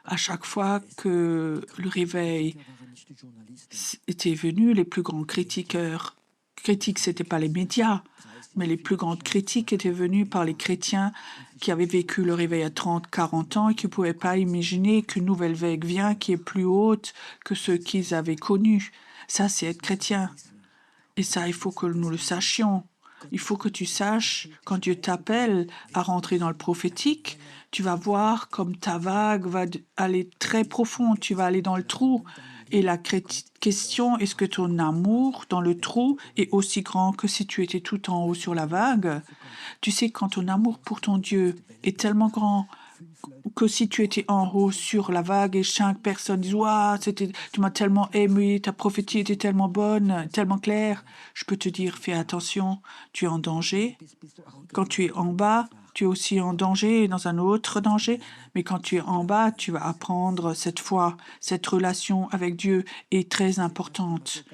À chaque fois que le réveil était venu, les plus grands critiques, ce n'étaient pas les médias, mais les plus grandes critiques étaient venues par les chrétiens qui avaient vécu le réveil à 30, 40 ans et qui ne pouvaient pas imaginer qu'une nouvelle vague vient qui est plus haute que ce qu'ils avaient connu. Ça, c'est être chrétien. Et ça, il faut que nous le sachions. Il faut que tu saches, quand Dieu t'appelle à rentrer dans le prophétique, tu vas voir comme ta vague va aller très profond, tu vas aller dans le trou. Et la question, est-ce que ton amour dans le trou est aussi grand que si tu étais tout en haut sur la vague? Tu sais, quand ton amour pour ton Dieu est tellement grand que si tu étais en haut sur la vague et chaque personne dit « Waouh, tu m'as tellement aimé, ta prophétie était tellement bonne, tellement claire », je peux te dire, fais attention, tu es en danger. Quand tu es en bas, tu es aussi en danger, dans un autre danger. Mais quand tu es en bas, tu vas apprendre cette foi, cette relation avec Dieu est très importante.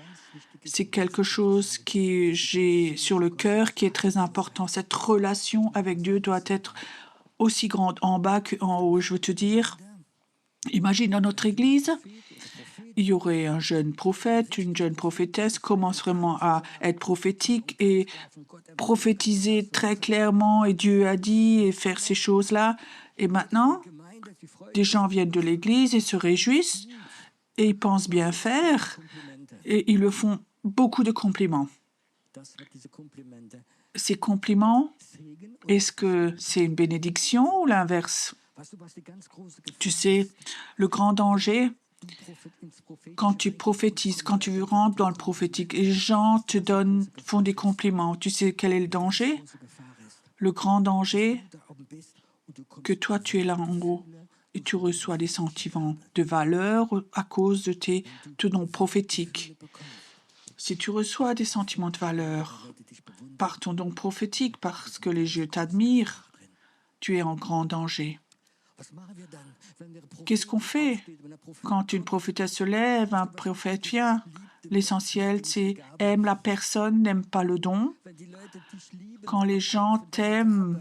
C'est quelque chose que j'ai sur le cœur qui est très important. Cette relation avec Dieu doit être aussi grande en bas qu'en haut. Je veux te dire, imagine dans notre église, il y aurait un jeune prophète, une jeune prophétesse commence vraiment à être prophétique et prophétiser très clairement et Dieu a dit et faire ces choses-là. Et maintenant, des gens viennent de l'église et se réjouissent et ils pensent bien faire et ils le font beaucoup de compliments. Ces compliments, est-ce que c'est une bénédiction ou l'inverse? Tu sais, le grand danger, quand tu prophétises, quand tu rentres dans le prophétique, et les gens te font des compliments, tu sais quel est le danger? Le grand danger, que toi tu es là en haut et tu reçois des sentiments de valeur à cause de tes dons prophétiques. Si tu reçois des sentiments de valeur par ton don prophétique, parce que les yeux t'admirent, tu es en grand danger. Qu'est-ce qu'on fait quand une prophétesse se lève, un prophète vient? L'essentiel, c'est aime la personne, n'aime pas le don. Quand les gens t'aiment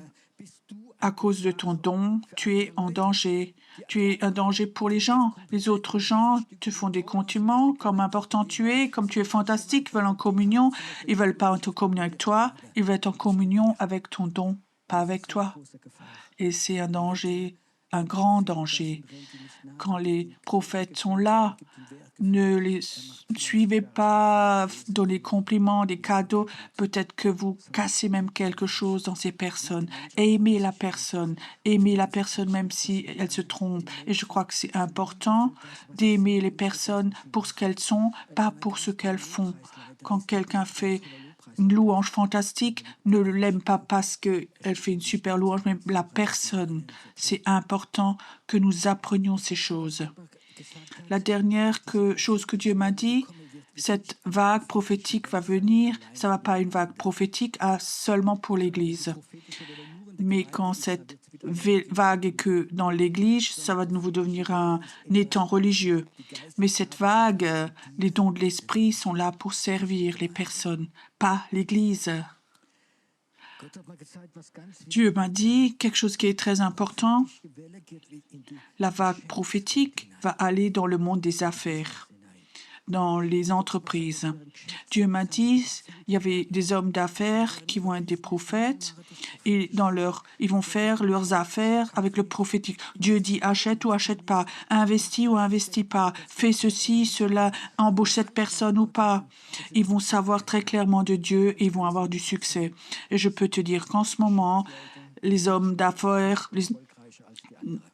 à cause de ton don, tu es en danger. Tu es un danger pour les gens. Les autres gens te font des compliments, comme important tu es, comme tu es fantastique, ils veulent en communion. Ils veulent pas être en communion avec toi, ils veulent être en communion avec ton don, pas avec toi. Et c'est un danger un grand danger. Quand les prophètes sont là, ne les suivez pas, donnez des compliments, des cadeaux. Peut-être que vous cassez même quelque chose dans ces personnes. Aimez la personne même si elle se trompe. Et je crois que c'est important d'aimer les personnes pour ce qu'elles sont, pas pour ce qu'elles font. Quand quelqu'un fait une louange fantastique, ne l'aime pas parce qu'elle fait une super louange, mais la personne. C'est important que nous apprenions ces choses. La dernière chose que Dieu m'a dit, cette vague prophétique va venir. Ça ne va pas une vague prophétique seulement pour l'Église. Mais quand cette vague est que dans l'Église, ça va de nouveau devenir un étang religieux. Mais cette vague, les dons de l'Esprit sont là pour servir les personnes, pas l'Église. Dieu m'a dit quelque chose qui est très important. La vague prophétique va aller dans le monde des affaires, dans les entreprises. Dieu m'a dit, il y avait des hommes d'affaires qui vont être des prophètes et ils vont faire leurs affaires avec le prophétique. Dieu dit achète ou achète pas, investis ou investis pas, fais ceci, cela, embauche cette personne ou pas. Ils vont savoir très clairement de Dieu et ils vont avoir du succès. Et je peux te dire qu'en ce moment, les hommes d'affaires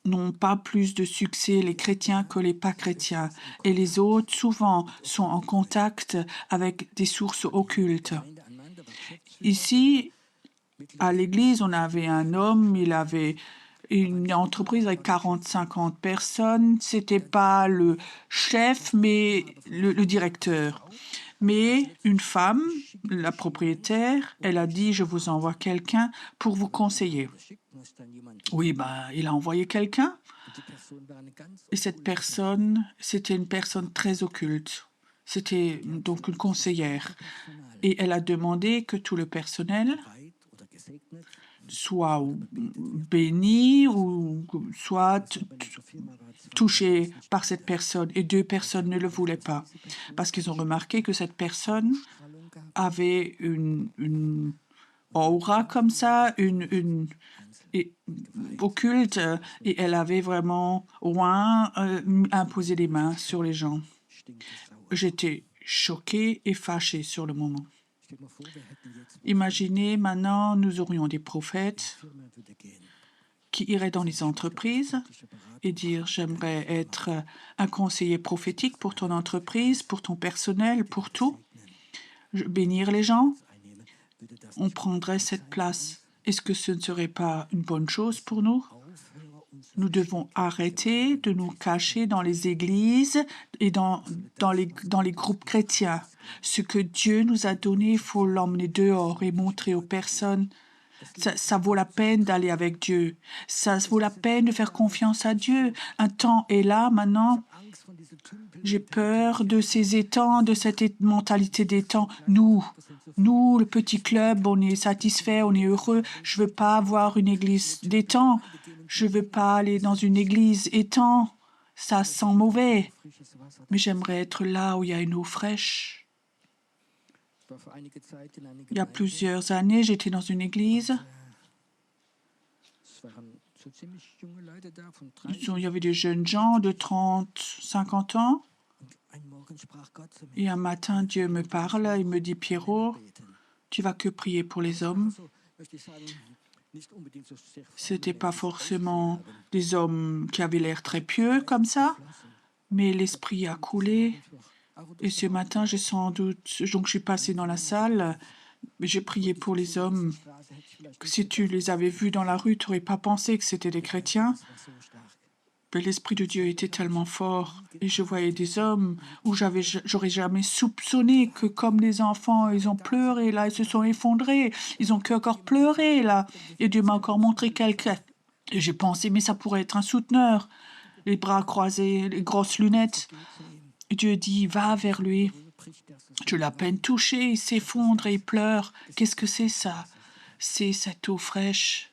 n'ont pas plus de succès, les chrétiens, que les pas chrétiens. Et les autres, souvent, sont en contact avec des sources occultes. Ici, à l'église, on avait un homme, il avait une entreprise avec 40-50 personnes. C'était pas le chef, mais le directeur. Mais une femme, la propriétaire, elle a dit, je vous envoie quelqu'un pour vous conseiller. Oui, il a envoyé quelqu'un. Et cette personne, c'était une personne très occulte. C'était donc une conseillère. Et elle a demandé que tout le personnel soit béni ou soit touché par cette personne. Et 2 personnes ne le voulaient pas parce qu'ils ont remarqué que cette personne avait une aura comme ça, occulte, et elle avait vraiment imposé les mains sur les gens. J'étais choquée et fâchée sur le moment. Imaginez maintenant, nous aurions des prophètes qui iraient dans les entreprises et dire j'aimerais être un conseiller prophétique pour ton entreprise, pour ton personnel, pour tout. Bénir les gens. On prendrait cette place. Est-ce que ce ne serait pas une bonne chose pour nous? Nous devons arrêter de nous cacher dans les églises et dans les groupes chrétiens. Ce que Dieu nous a donné, il faut l'emmener dehors et montrer aux personnes. Ça vaut la peine d'aller avec Dieu. Ça vaut la peine de faire confiance à Dieu. Un temps est là maintenant. J'ai peur de ces étangs, de cette mentalité d'étang. Nous, le petit club, on est satisfait, on est heureux. Je veux pas avoir une église d'étang. Je veux pas aller dans une église étang. Ça sent mauvais. Mais j'aimerais être là où il y a une eau fraîche. Il y a plusieurs années, j'étais dans une église. Il y avait des jeunes gens de 30, 50 ans. Et un matin, Dieu me parle, il me dit, Pierrot, tu vas que prier pour les hommes. C'était pas forcément des hommes qui avaient l'air très pieux comme ça, mais l'esprit a coulé. Et ce matin, j'ai sans doute, donc je suis passée dans la salle, j'ai prié pour les hommes. Si tu les avais vus dans la rue, tu n'aurais pas pensé que c'était des chrétiens. Mais l'Esprit de Dieu était tellement fort et je voyais des hommes où j'aurais jamais soupçonné que comme les enfants, ils ont pleuré là, ils se sont effondrés, ils ont encore pleuré là. Et Dieu m'a encore montré quelqu'un. Et j'ai pensé, mais ça pourrait être un souteneur, les bras croisés, les grosses lunettes. Et Dieu dit, va vers lui. Je l'ai à peine touché, il s'effondre et il pleure. Qu'est-ce que c'est ça? C'est cette eau fraîche.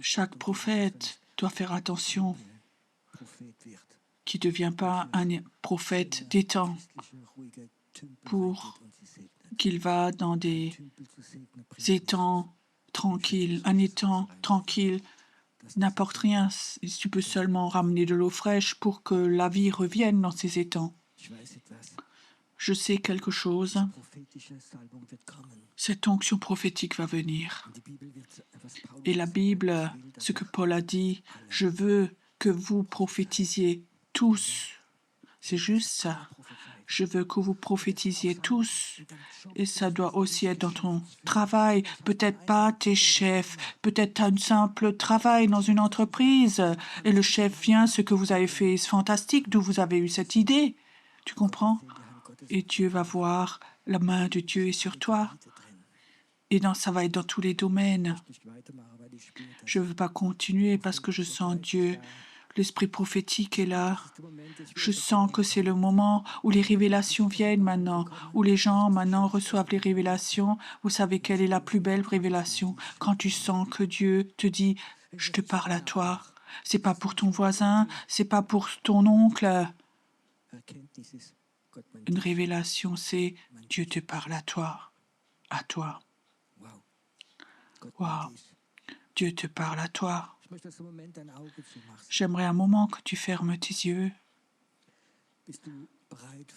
Chaque prophète doit faire attention qu'il ne devient pas un prophète des temps pour qu'il va dans des étangs tranquilles, un étang tranquille n'apporte rien. Tu peux seulement ramener de l'eau fraîche pour que la vie revienne dans ces étangs. Je sais quelque chose. Cette onction prophétique va venir. Et la Bible, ce que Paul a dit, je veux que vous prophétisiez tous. C'est juste ça. Je veux que vous prophétisiez tous. Et ça doit aussi être dans ton travail. Peut-être pas tes chefs. Peut-être un simple travail dans une entreprise. Et le chef vient, ce que vous avez fait, c'est fantastique. D'où vous avez eu cette idée. Tu comprends? Et Dieu va voir, la main de Dieu est sur toi. Et ça va être dans tous les domaines. Je ne veux pas continuer parce que je sens Dieu. L'esprit prophétique est là. Je sens que c'est le moment où les révélations viennent maintenant, où les gens maintenant reçoivent les révélations. Vous savez quelle est la plus belle révélation? Quand tu sens que Dieu te dit « Je te parle à toi ». C'est pas pour ton voisin, c'est pas pour ton oncle. Une révélation, c'est Dieu te parle à toi. À toi. Wow. Dieu te parle à toi. J'aimerais un moment que tu fermes tes yeux.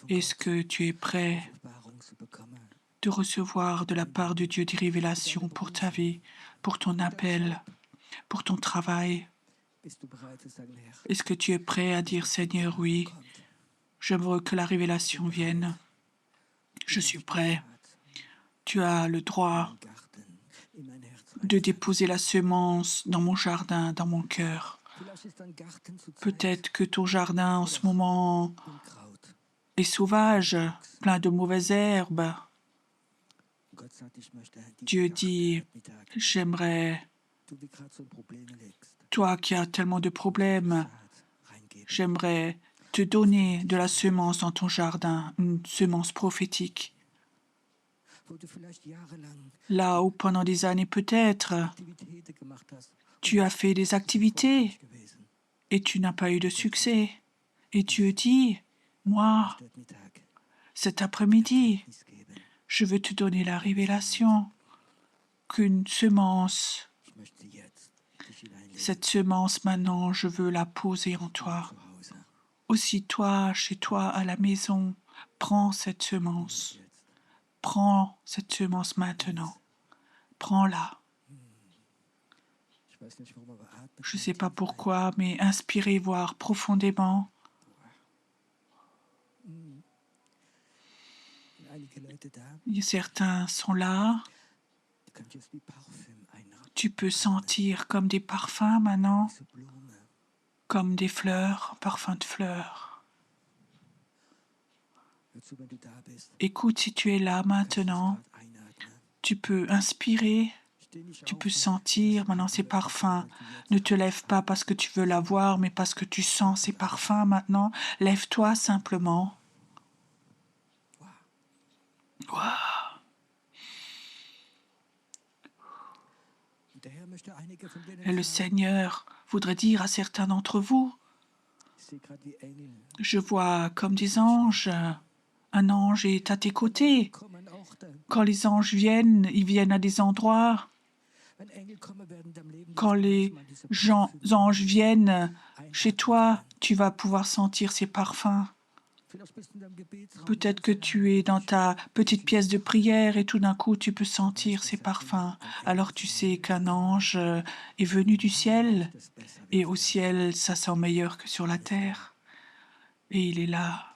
Est-ce que tu es prêt de recevoir de la part de Dieu des révélations pour ta vie, pour ton appel, pour ton travail? Est-ce que tu es prêt à dire, Seigneur, oui, j'aimerais que la révélation vienne. Je suis prêt. Tu as le droit de déposer la semence dans mon jardin, dans mon cœur. Peut-être que ton jardin en ce moment est sauvage, plein de mauvaises herbes. Dieu dit, j'aimerais, toi qui as tellement de problèmes, j'aimerais te donner de la semence dans ton jardin, une semence prophétique. Là où pendant des années peut-être, tu as fait des activités et tu n'as pas eu de succès. Et Dieu dit, moi, cet après-midi, je veux te donner la révélation qu'une semence, cette semence maintenant, je veux la poser en toi. Aussi toi, chez toi, à la maison, prends cette semence. Prends cette semence maintenant. Prends-la. Je ne sais pas pourquoi, mais inspirez voir profondément. Certains sont là. Tu peux sentir comme des parfums maintenant, comme des fleurs, parfums de fleurs. Écoute, si tu es là maintenant, tu peux inspirer, tu peux sentir maintenant ces parfums. Ne te lève pas parce que tu veux l'avoir, mais parce que tu sens ces parfums maintenant. Lève-toi simplement. Wow. Et le Seigneur voudrait dire à certains d'entre vous, je vois comme des anges, un ange est à tes côtés. Quand les anges viennent, ils viennent à des endroits. Quand les anges viennent chez toi, tu vas pouvoir sentir ces parfums. Peut-être que tu es dans ta petite pièce de prière et tout d'un coup tu peux sentir ces parfums. Alors tu sais qu'un ange est venu du ciel et au ciel ça sent meilleur que sur la terre. Et il est là.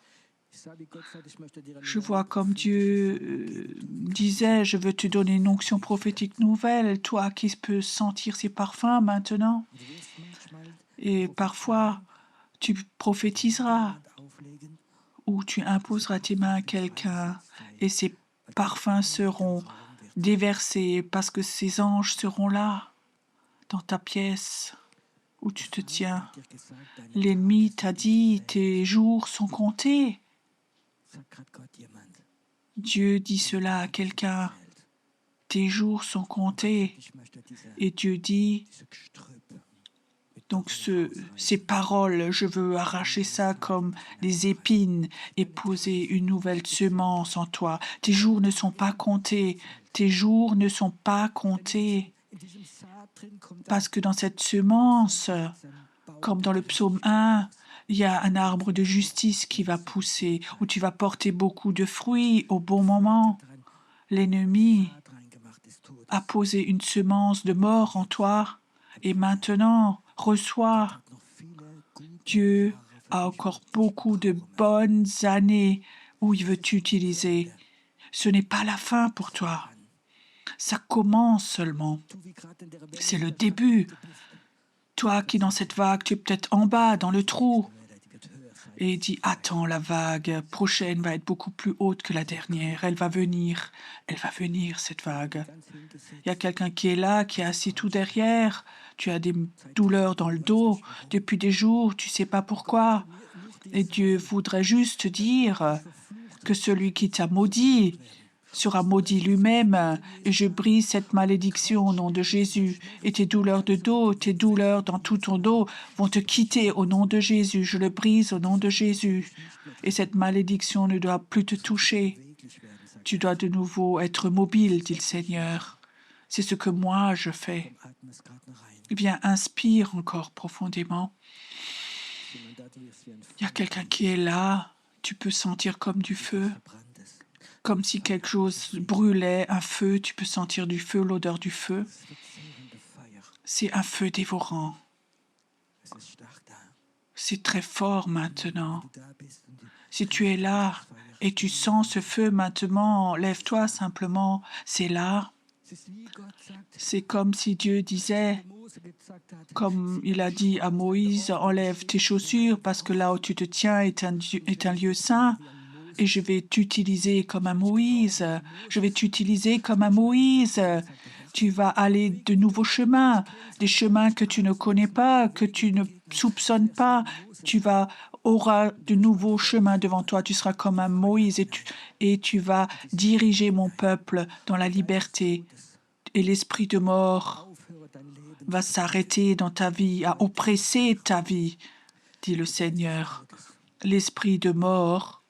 Je vois comme Dieu disait, je veux te donner une onction prophétique nouvelle, toi qui peux sentir ces parfums maintenant. Et parfois tu prophétiseras où tu imposeras tes mains à quelqu'un et ces parfums seront déversés parce que ces anges seront là, dans ta pièce où tu te tiens. L'ennemi t'a dit, tes jours sont comptés. Dieu dit cela à quelqu'un, tes jours sont comptés. Et Dieu dit, donc ces paroles, je veux arracher ça comme des épines et poser une nouvelle semence en toi. Tes jours ne sont pas comptés. Tes jours ne sont pas comptés. Parce que dans cette semence, comme dans le psaume 1, il y a un arbre de justice qui va pousser, où tu vas porter beaucoup de fruits au bon moment. L'ennemi a posé une semence de mort en toi, et maintenant, reçois. Dieu a encore beaucoup de bonnes années où il veut t'utiliser. Ce n'est pas la fin pour toi. Ça commence seulement. C'est le début. Toi qui dans cette vague, tu es peut-être en bas, dans le trou. Et dis, attends, la vague prochaine va être beaucoup plus haute que la dernière. Elle va venir, cette vague. Il y a quelqu'un qui est là, qui est assis tout derrière. Tu as des douleurs dans le dos depuis des jours, tu ne sais pas pourquoi. Et Dieu voudrait juste dire que celui qui t'a maudit sera maudit lui-même, et je brise cette malédiction au nom de Jésus. Et tes douleurs de dos, tes douleurs dans tout ton dos vont te quitter au nom de Jésus. Je le brise au nom de Jésus. Et cette malédiction ne doit plus te toucher. Tu dois de nouveau être mobile, dit le Seigneur. C'est ce que moi je fais. Eh bien, inspire encore profondément. Il y a quelqu'un qui est là. Tu peux sentir comme du feu. Comme si quelque chose brûlait, un feu, tu peux sentir du feu, l'odeur du feu. C'est un feu dévorant. C'est très fort maintenant. Si tu es là et tu sens ce feu maintenant, lève-toi simplement, c'est là. C'est comme si Dieu disait, comme il a dit à Moïse, enlève tes chaussures parce que là où tu te tiens est un lieu saint. Et je vais t'utiliser comme un Moïse. Je vais t'utiliser comme un Moïse. Tu vas aller de nouveaux chemins, des chemins que tu ne connais pas, que tu ne soupçonnes pas. Tu auras de nouveaux chemins devant toi. Tu seras comme un Moïse et tu vas diriger mon peuple dans la liberté. Et l'esprit de mort va s'arrêter dans ta vie, à oppresser ta vie, dit le Seigneur. L'esprit de mort,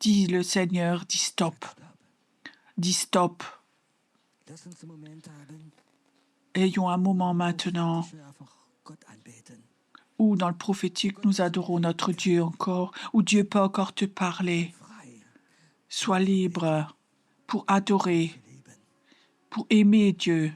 dit le Seigneur, dis stop. Dis stop. Ayons un moment maintenant où dans le prophétique nous adorons notre Dieu encore, où Dieu peut encore te parler. Sois libre pour adorer, pour aimer Dieu.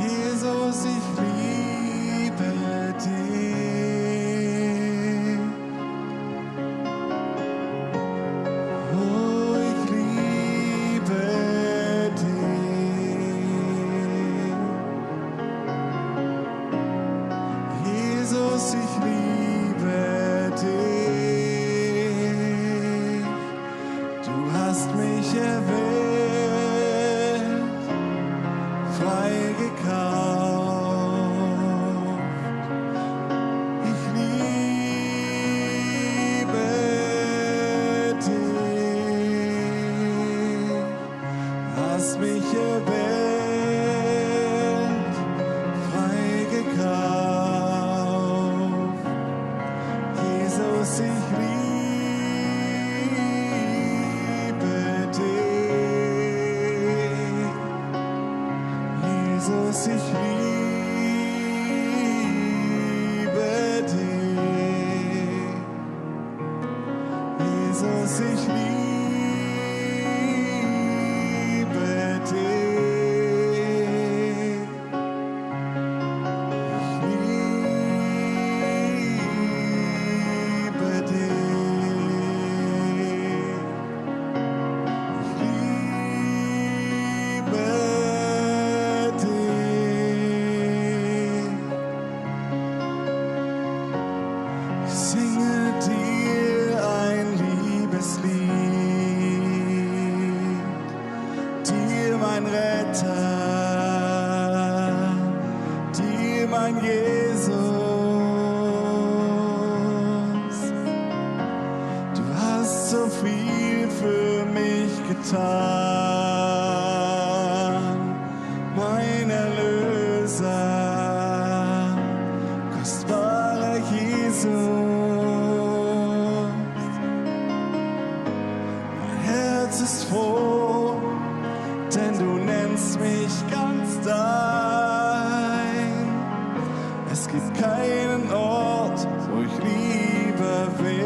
Jesus, ich liebe dich. getan, mein Erlöser, kostbarer Jesus. Mein Herz ist froh, denn du nennst mich ganz dein. Es gibt keinen Ort, wo ich lieber wäre,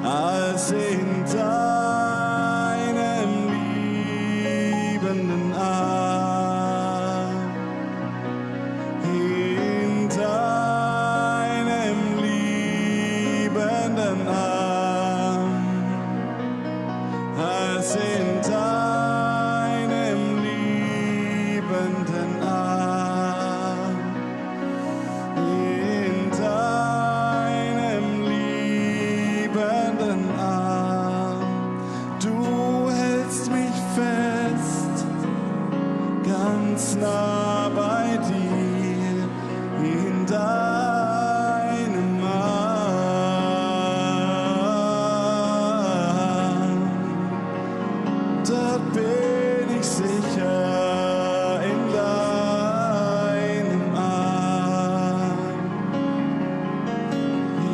als in deinem liebenden Arm. In deinem liebenden Arm. Als in deinem liebenden Arm, in deinem liebenden Arm, du hältst mich fest, ganz nah bei dir, in deinem Arm. Dort bin ich sicher in deinem Arm,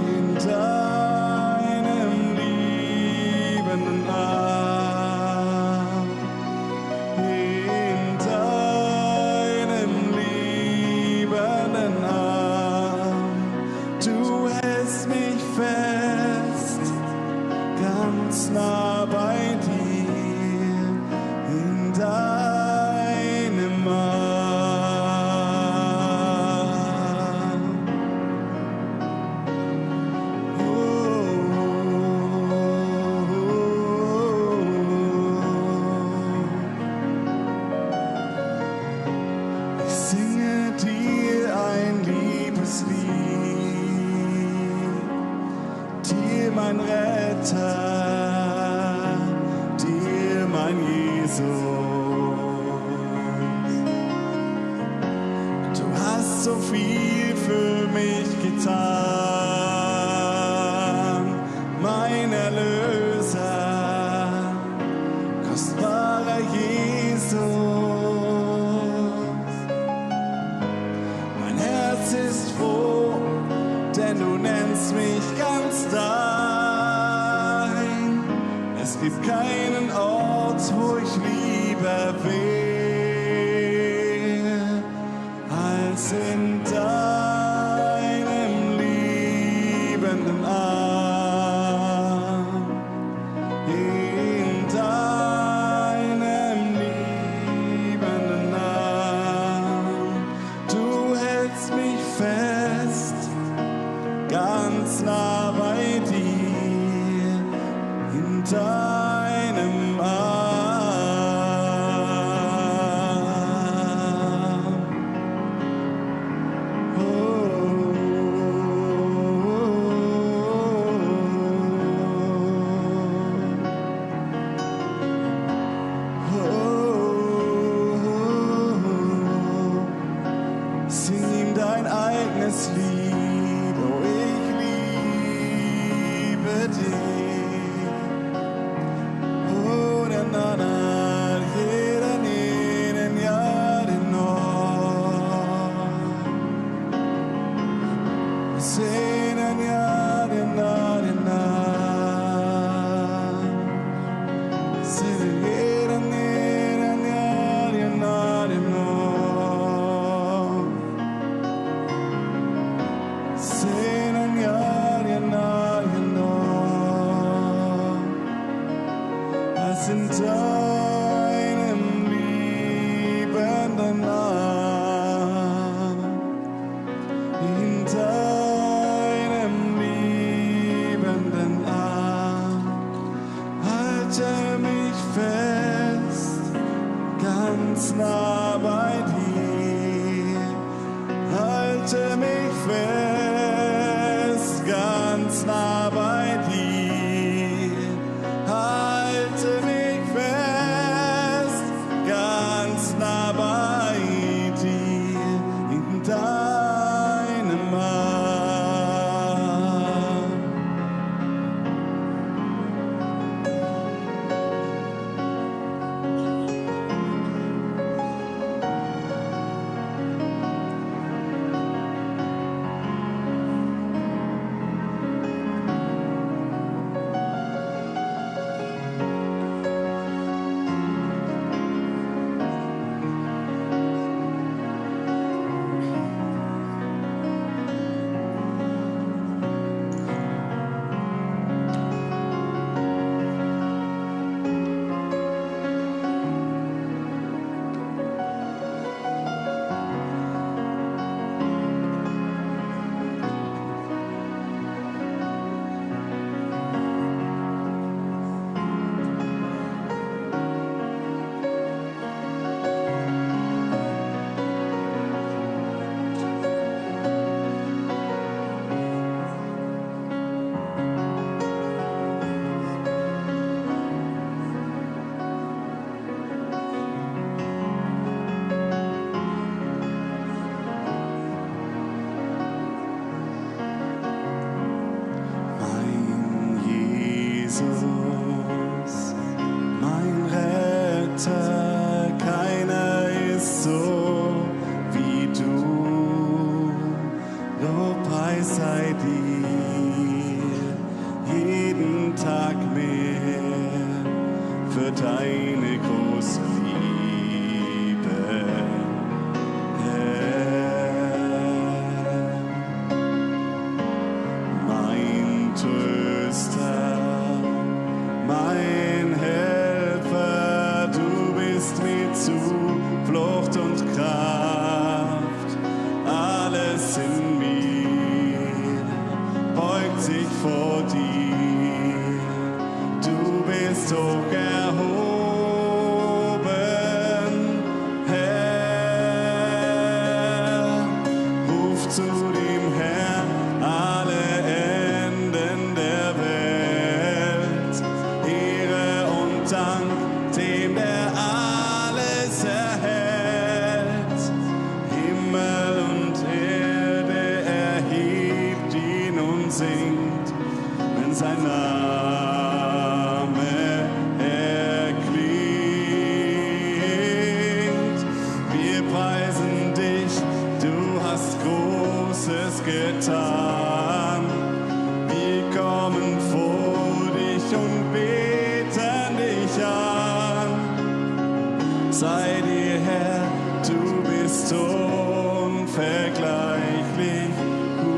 in deinem liebenden Arm, in deinem liebenden Arm. Du hältst mich fest, ganz nah bei dir. In deinem Arm. Ich singe dir ein Liebeslied, dir mein Retter, dir mein Jesus. Du hast so viel für mich getan, mein Erlöser, kostbarer Jesus. Mein Herz ist froh, denn du nennst mich ganz dein. Es gibt keinen Ort, wo ich lieber wäre, als in deinem liebenden Arm. In deinem liebenden Arm. Du hältst mich fest, ganz nah bei dir, in deinem Arm. Oh, oh, oh. Sing ihm dein eigenes Lied, oh ich liebe dich. Oh na na na, jeder jeden Jahr den Nord. Sehnen ja den Nord, den Nord. Sehnen jeden Jahr den Nord, den Nord. Sehnen ja den Nord, den Nord. Was in deinem liebenden Arm, in deinem liebenden Arm, halte mich fest, ganz nah bei dir, halte mich fest, ganz nah bei dir, halte mich fest, ganz nah bei dir, in deinem Arm. Tag mehr für deine große Liebe, Herr. Mein Tröster, mein Helfer, du bist mir Zuflucht und Kraft. Alles in mir beugt sich vor dir. Du bist hoch erhoben, Herr. Ruf zu dem Herrn alle Enden der Welt. Ehre und Dank dem, der alles erhält. Himmel und Erde erhebt ihn und singt, wenn sein Name erklingt. Wir preisen dich, du hast Großes getan. Wir kommen vor dich und beten dich an. Sei dir Herr, du bist unvergleichlich gut.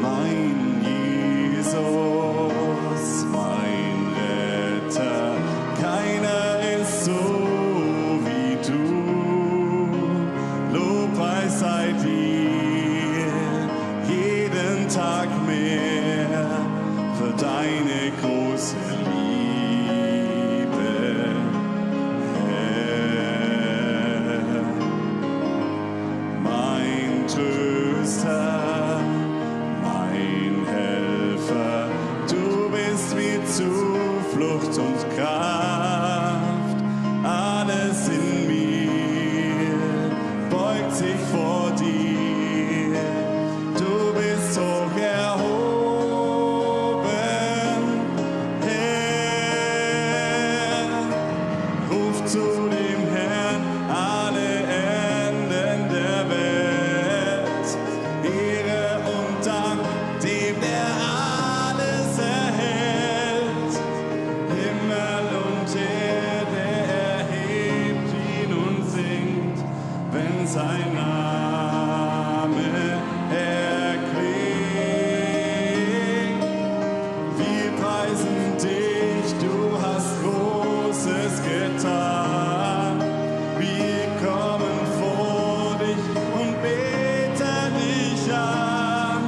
Mein Jesus, mein Retter, keiner ist so wie du. Lobpreis sei dir jeden Tag mehr für deine große Liebe, Herr. Mein Tröster, mein Helfer, du bist mir Zuflucht und Kraft. Alles in mir beugt sich vor dir. Du bist hoch erhoben, Herr. Ruf zu dem Herrn alle Enden der Welt. Ehre und Dank dem, der alles erhält. Himmel und Erde erhebt ihn und singt, wenn sein Name erklingt. Wir preisen dich, du hast Großes getan. Wir kommen vor dich und beten dich an.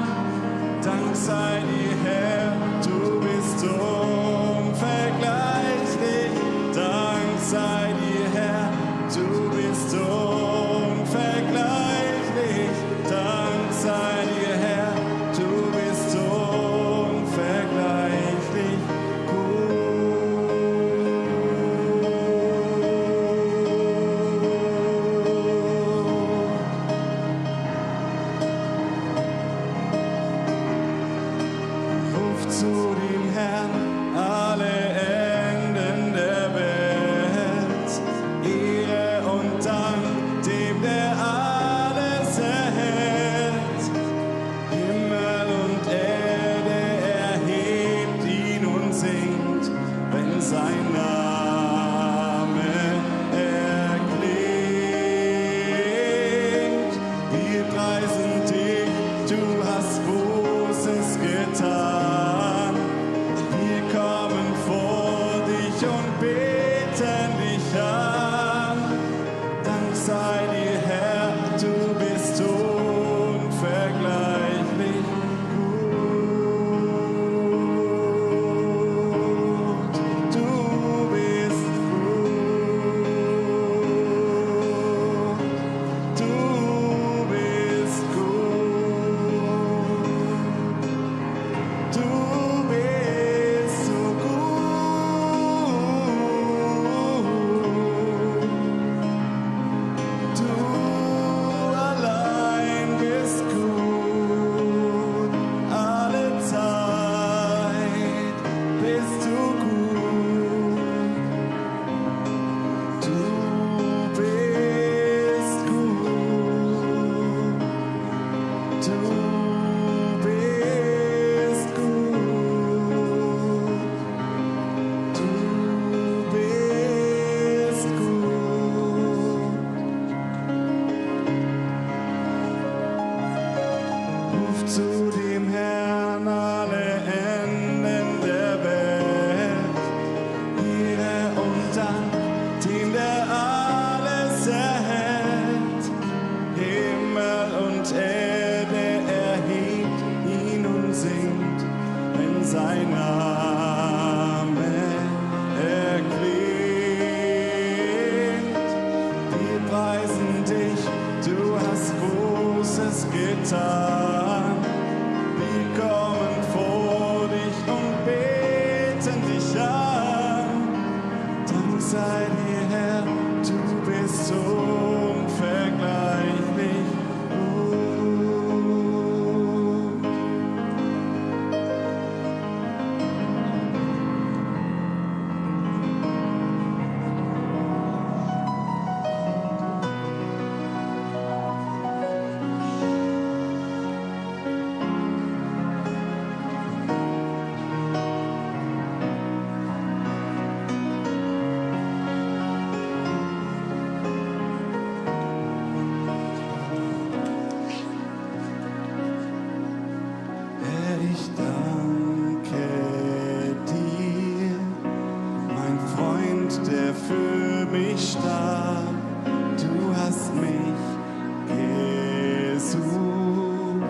Dank sei dir, Herr, du bist unvergleichlich. Dank sei dir, Herr, du bist unvergleichlich. Dank sei dir, Herr, du bist unvergleichlich Ruf zu dem Herrn alle Enden der Welt. Ehre und Dank dem, der alles erhält. du bist gut. Du bist gut. Ruft zu dem Herrn alle Enden der Welt. Ehre und Dank dem, der alles erhält. Himmel und Erde erhebt ihn und singt, wenn sein Name erklingt. Wir preisen dich, du hast Großes getan. Wir kommen vor dich und beten dich an. Dank sei dir, Herr, du bist so unvergleichlich gut. Herr, ich danke dir, mein Freund, der für mich starb. Du hast mich gesucht,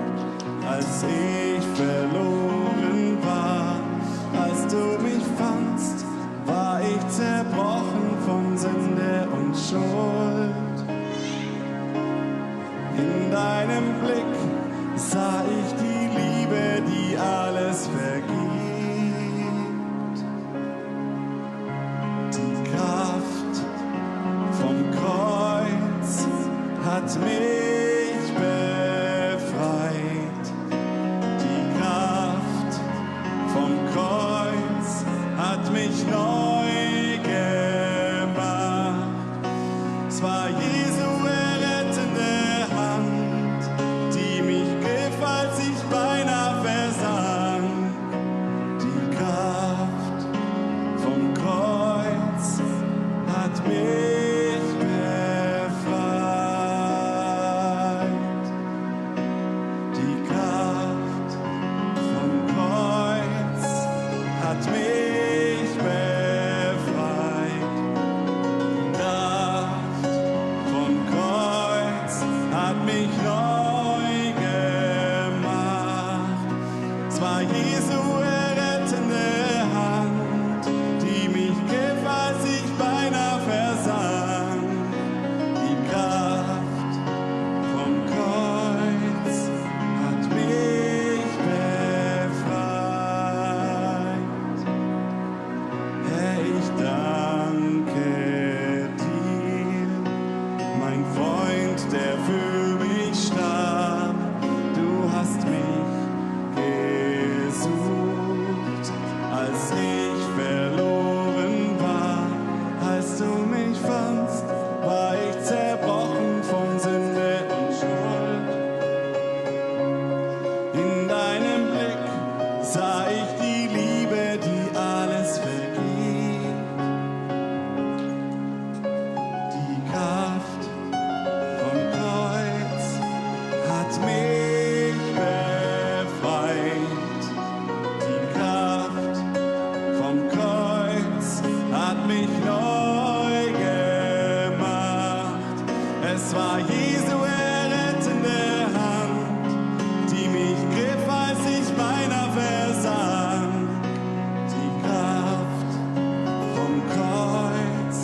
als ich verloren war. Als du mich fandst, war ich zerbrochen von Sünde und Schuld. In deinem Blick sah ich die Liebe, die alles vergibt. Die Kraft vom Kreuz hat mich befreit. Die Kraft vom Kreuz hat mich neu gemacht. Es war Jesu errettende Hand, die mich griff, als ich beinahe versank. Die Kraft vom Kreuz hat mich befreit. Die Kraft vom Kreuz hat mich befreit. Kraft vom Kreuz hat mich neu gemacht. Es war Jesu errettende Hand, die mich griff, als ich beinahe versank. Die Kraft vom Kreuz hat mich befreit. Herr, ich danke dir, mein Freund, der für mich starb. Du hast mich gesucht, als ich verloren war. Als du mich fandst, war ich zerbrochen von Sünde und Schuld. In deinem Blick sah ich die Liebe, die alles vergibt. Die Kraft vom Kreuz hat mich befreit. Die Kraft vom Kreuz hat mich neu gemacht. Es war Jesu errettende Hand, die mich griff, als ich beinahe versank. Die Kraft vom Kreuz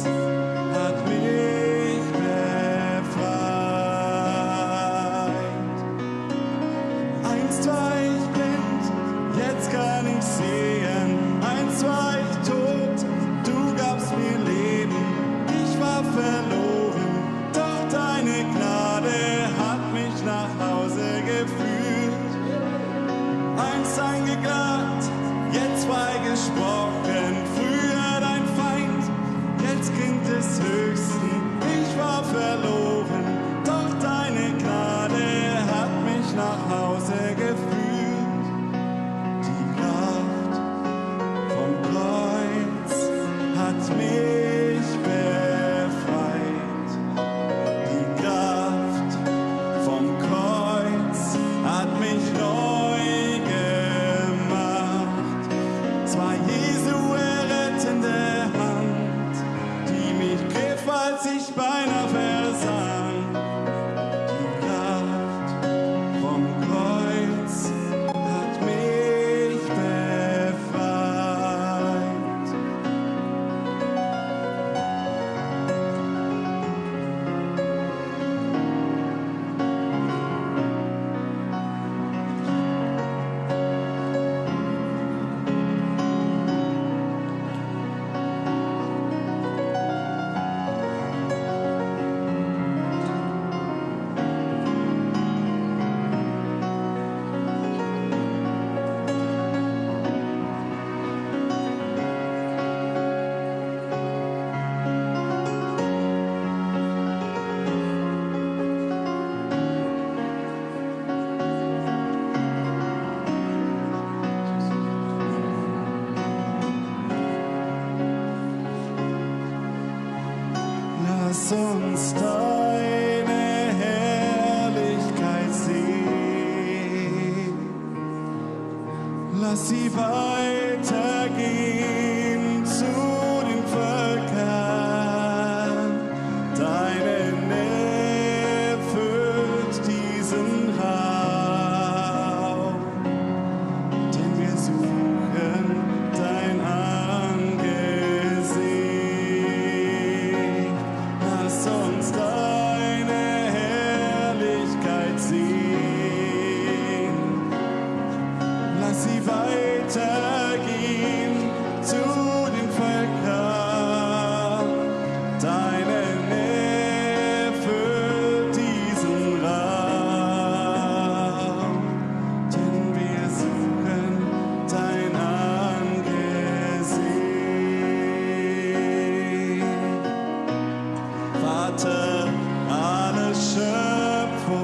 hat mich befreit. Einst war ich blind, jetzt kann ich sehen. Einst war ich tot, du gabst mir Leben. Ich war verloren, doch deine Gnade hat mich nach Hause geführt. Einst angeklagt, jetzt freigesprochen. Früher dein Feind, jetzt Kind des Höchsten. Ich war verloren, doch deine Gnade hat mich nach Hause uns deine Herrlichkeit sehen. Lass sie weitergehen zu den Völkern. Deine Nähe füllt diesen Raum, denn wir suchen dein Angesicht. Lass uns deine Herrlichkeit sehen. Lass sie weitergehen zu den Völkern. Deine Nähe füllt diesen Raum, denn wir suchen dein Angesicht. Vater, alle Schöpfung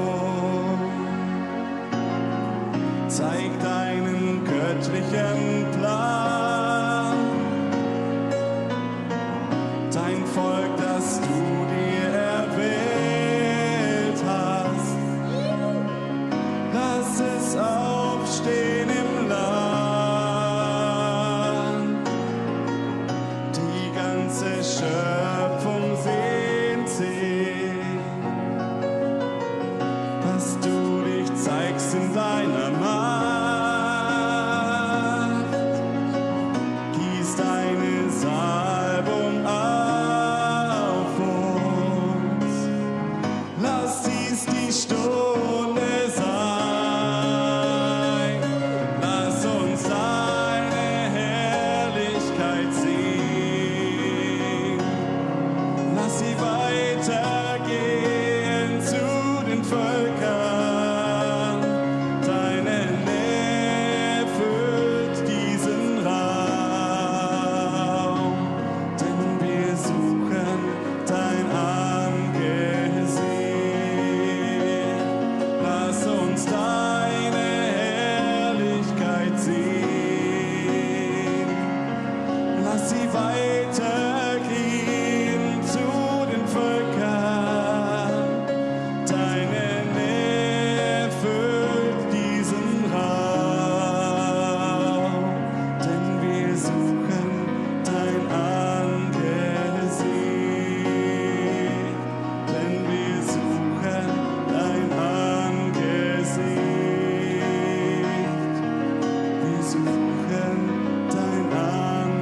zeig deinen göttlichen Plan. Dein Volk, das du dir erwählt hast, lass es aufstehen im Land. Die ganze Schöpfung sehnt sich, dass du dich zeigst in deiner Macht. Gieß deine Salbung auf uns. Lass dies die Stunde sein. Lass uns deine Herrlichkeit sehen. Lass sie weitergehen zu den Völkern. Deine Nähe füllt diesen Raum, denn wir suchen dein Angesicht. Lass uns deine Herrlichkeit sehen. Lass sie weitergehen zu den Völkern. Deine Nähe füllt diesen Raum, denn wir suchen dein Angesicht. Denn wir suchen dein Angesicht. Wir suchen dein Angesicht.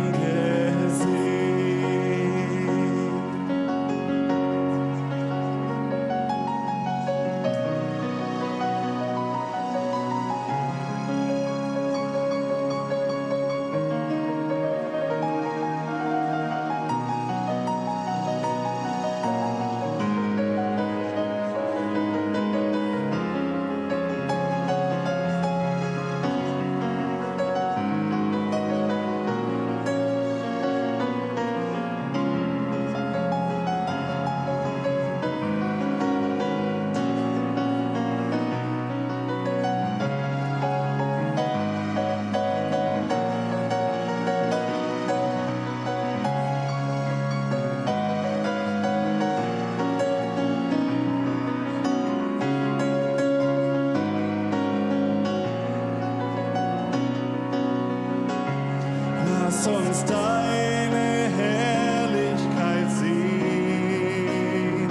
Lass uns deine Herrlichkeit sehen.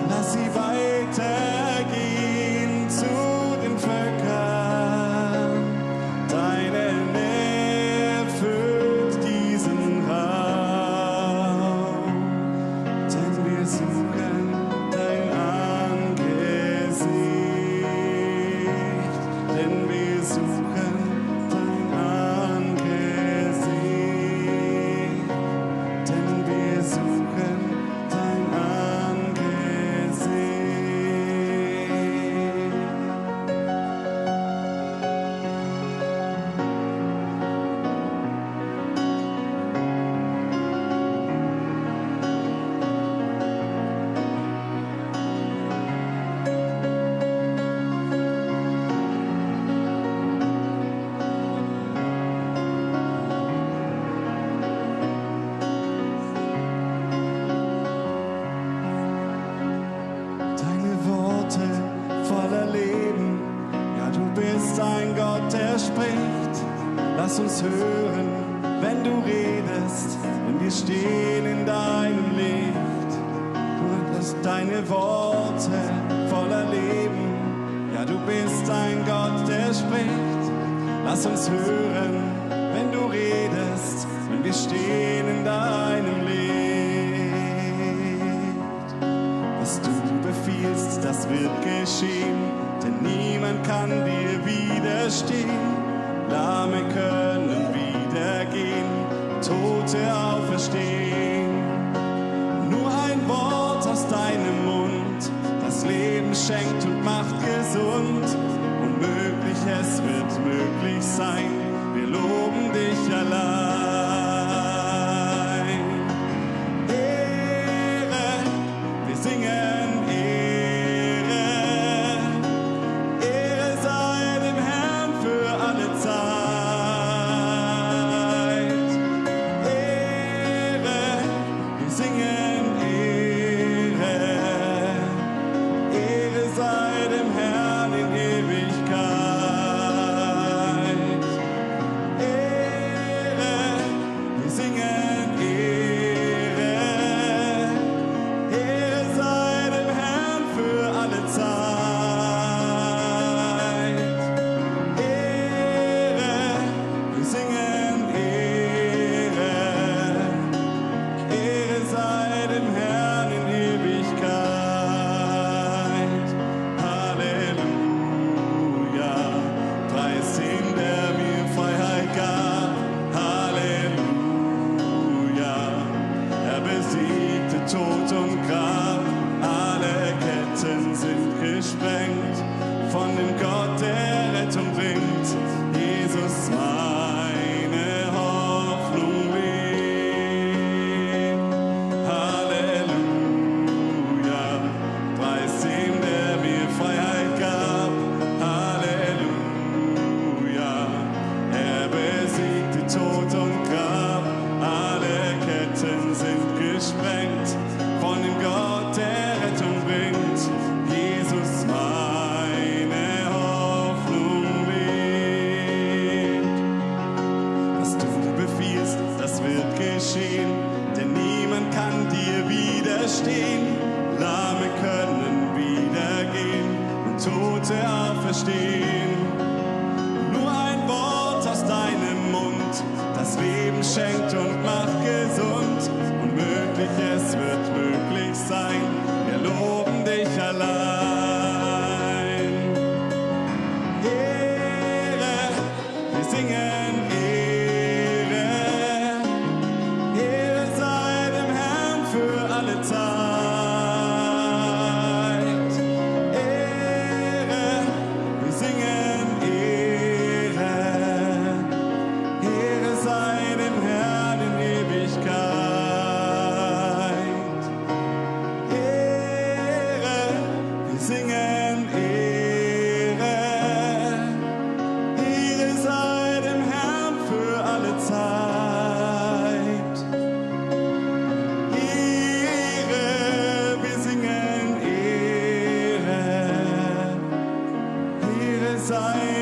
Lass sie weitergehen zu den Völkern. Deine Nähe füllt diesen Raum, denn wir suchen dein Angesicht. Denn wir suchen dein Angesicht. bist ein Gott, der spricht. Lass uns hören, wenn du redest, wenn wir stehen in deinem Licht. Du hast deine Worte voller Leben. Ja, du bist ein Gott, der spricht. Lass uns hören, wenn du redest, wenn wir stehen in deinem Licht. Was du befiehlst, das wird geschehen, denn niemand kann dir widerstehen. Lahme können wieder gehen, Tote auferstehen. Nur ein Wort aus deinem Mund, das Leben schenkt und macht gesund. Unmöglich, es wird möglich sein, wir loben dich allein. Ehre, wir singen Ehre. Ehre sei dem Herrn für alle Zeit. Ehre, wir singen Ehre. Ehre sei dem Herrn in Ewigkeit. Ehre, wir singen Ehre. Ehre sei dem Herrn für alle Zeit. Ehre, wir singen Ehre. Ehre sei dem Herrn in Ewigkeit. Halleluja, preis ihn, der mir Freiheit gab. Halleluja, er besiegte Tod und Grab. Alle Ketten sind gesprengt von dem Gott, der Rettung bringt. Jesus, meine Hoffnung lebt. Halleluja, preis ihm, der mir Freiheit gab. Halleluja, er besiegte Tod und Grab. Alle Ketten sind gesprengt von dem Gott, der Rettung bringt. Jesus, meine Hoffnung lebt. Was du befiehlst, das wird geschehen, denn niemand kann dir widerstehen. Lahme können wieder gehen und Tote auferstehen. Nur ein Wort aus deinem Mund, das Leben schenkt und macht gesund. Unmöglich, es wird möglich sein, wir loben dich allein. Ehre, wir singen Ehre. Ehre sei dem Herrn für alle Zeit. Ehre, wir singen Ehre. Ehre sei dem Herrn in Ewigkeit. Ehre, wir singen Ehre. Ehre sei dem Herrn für alle Zeit. Ehre, wir singen Ehre. Ehre sei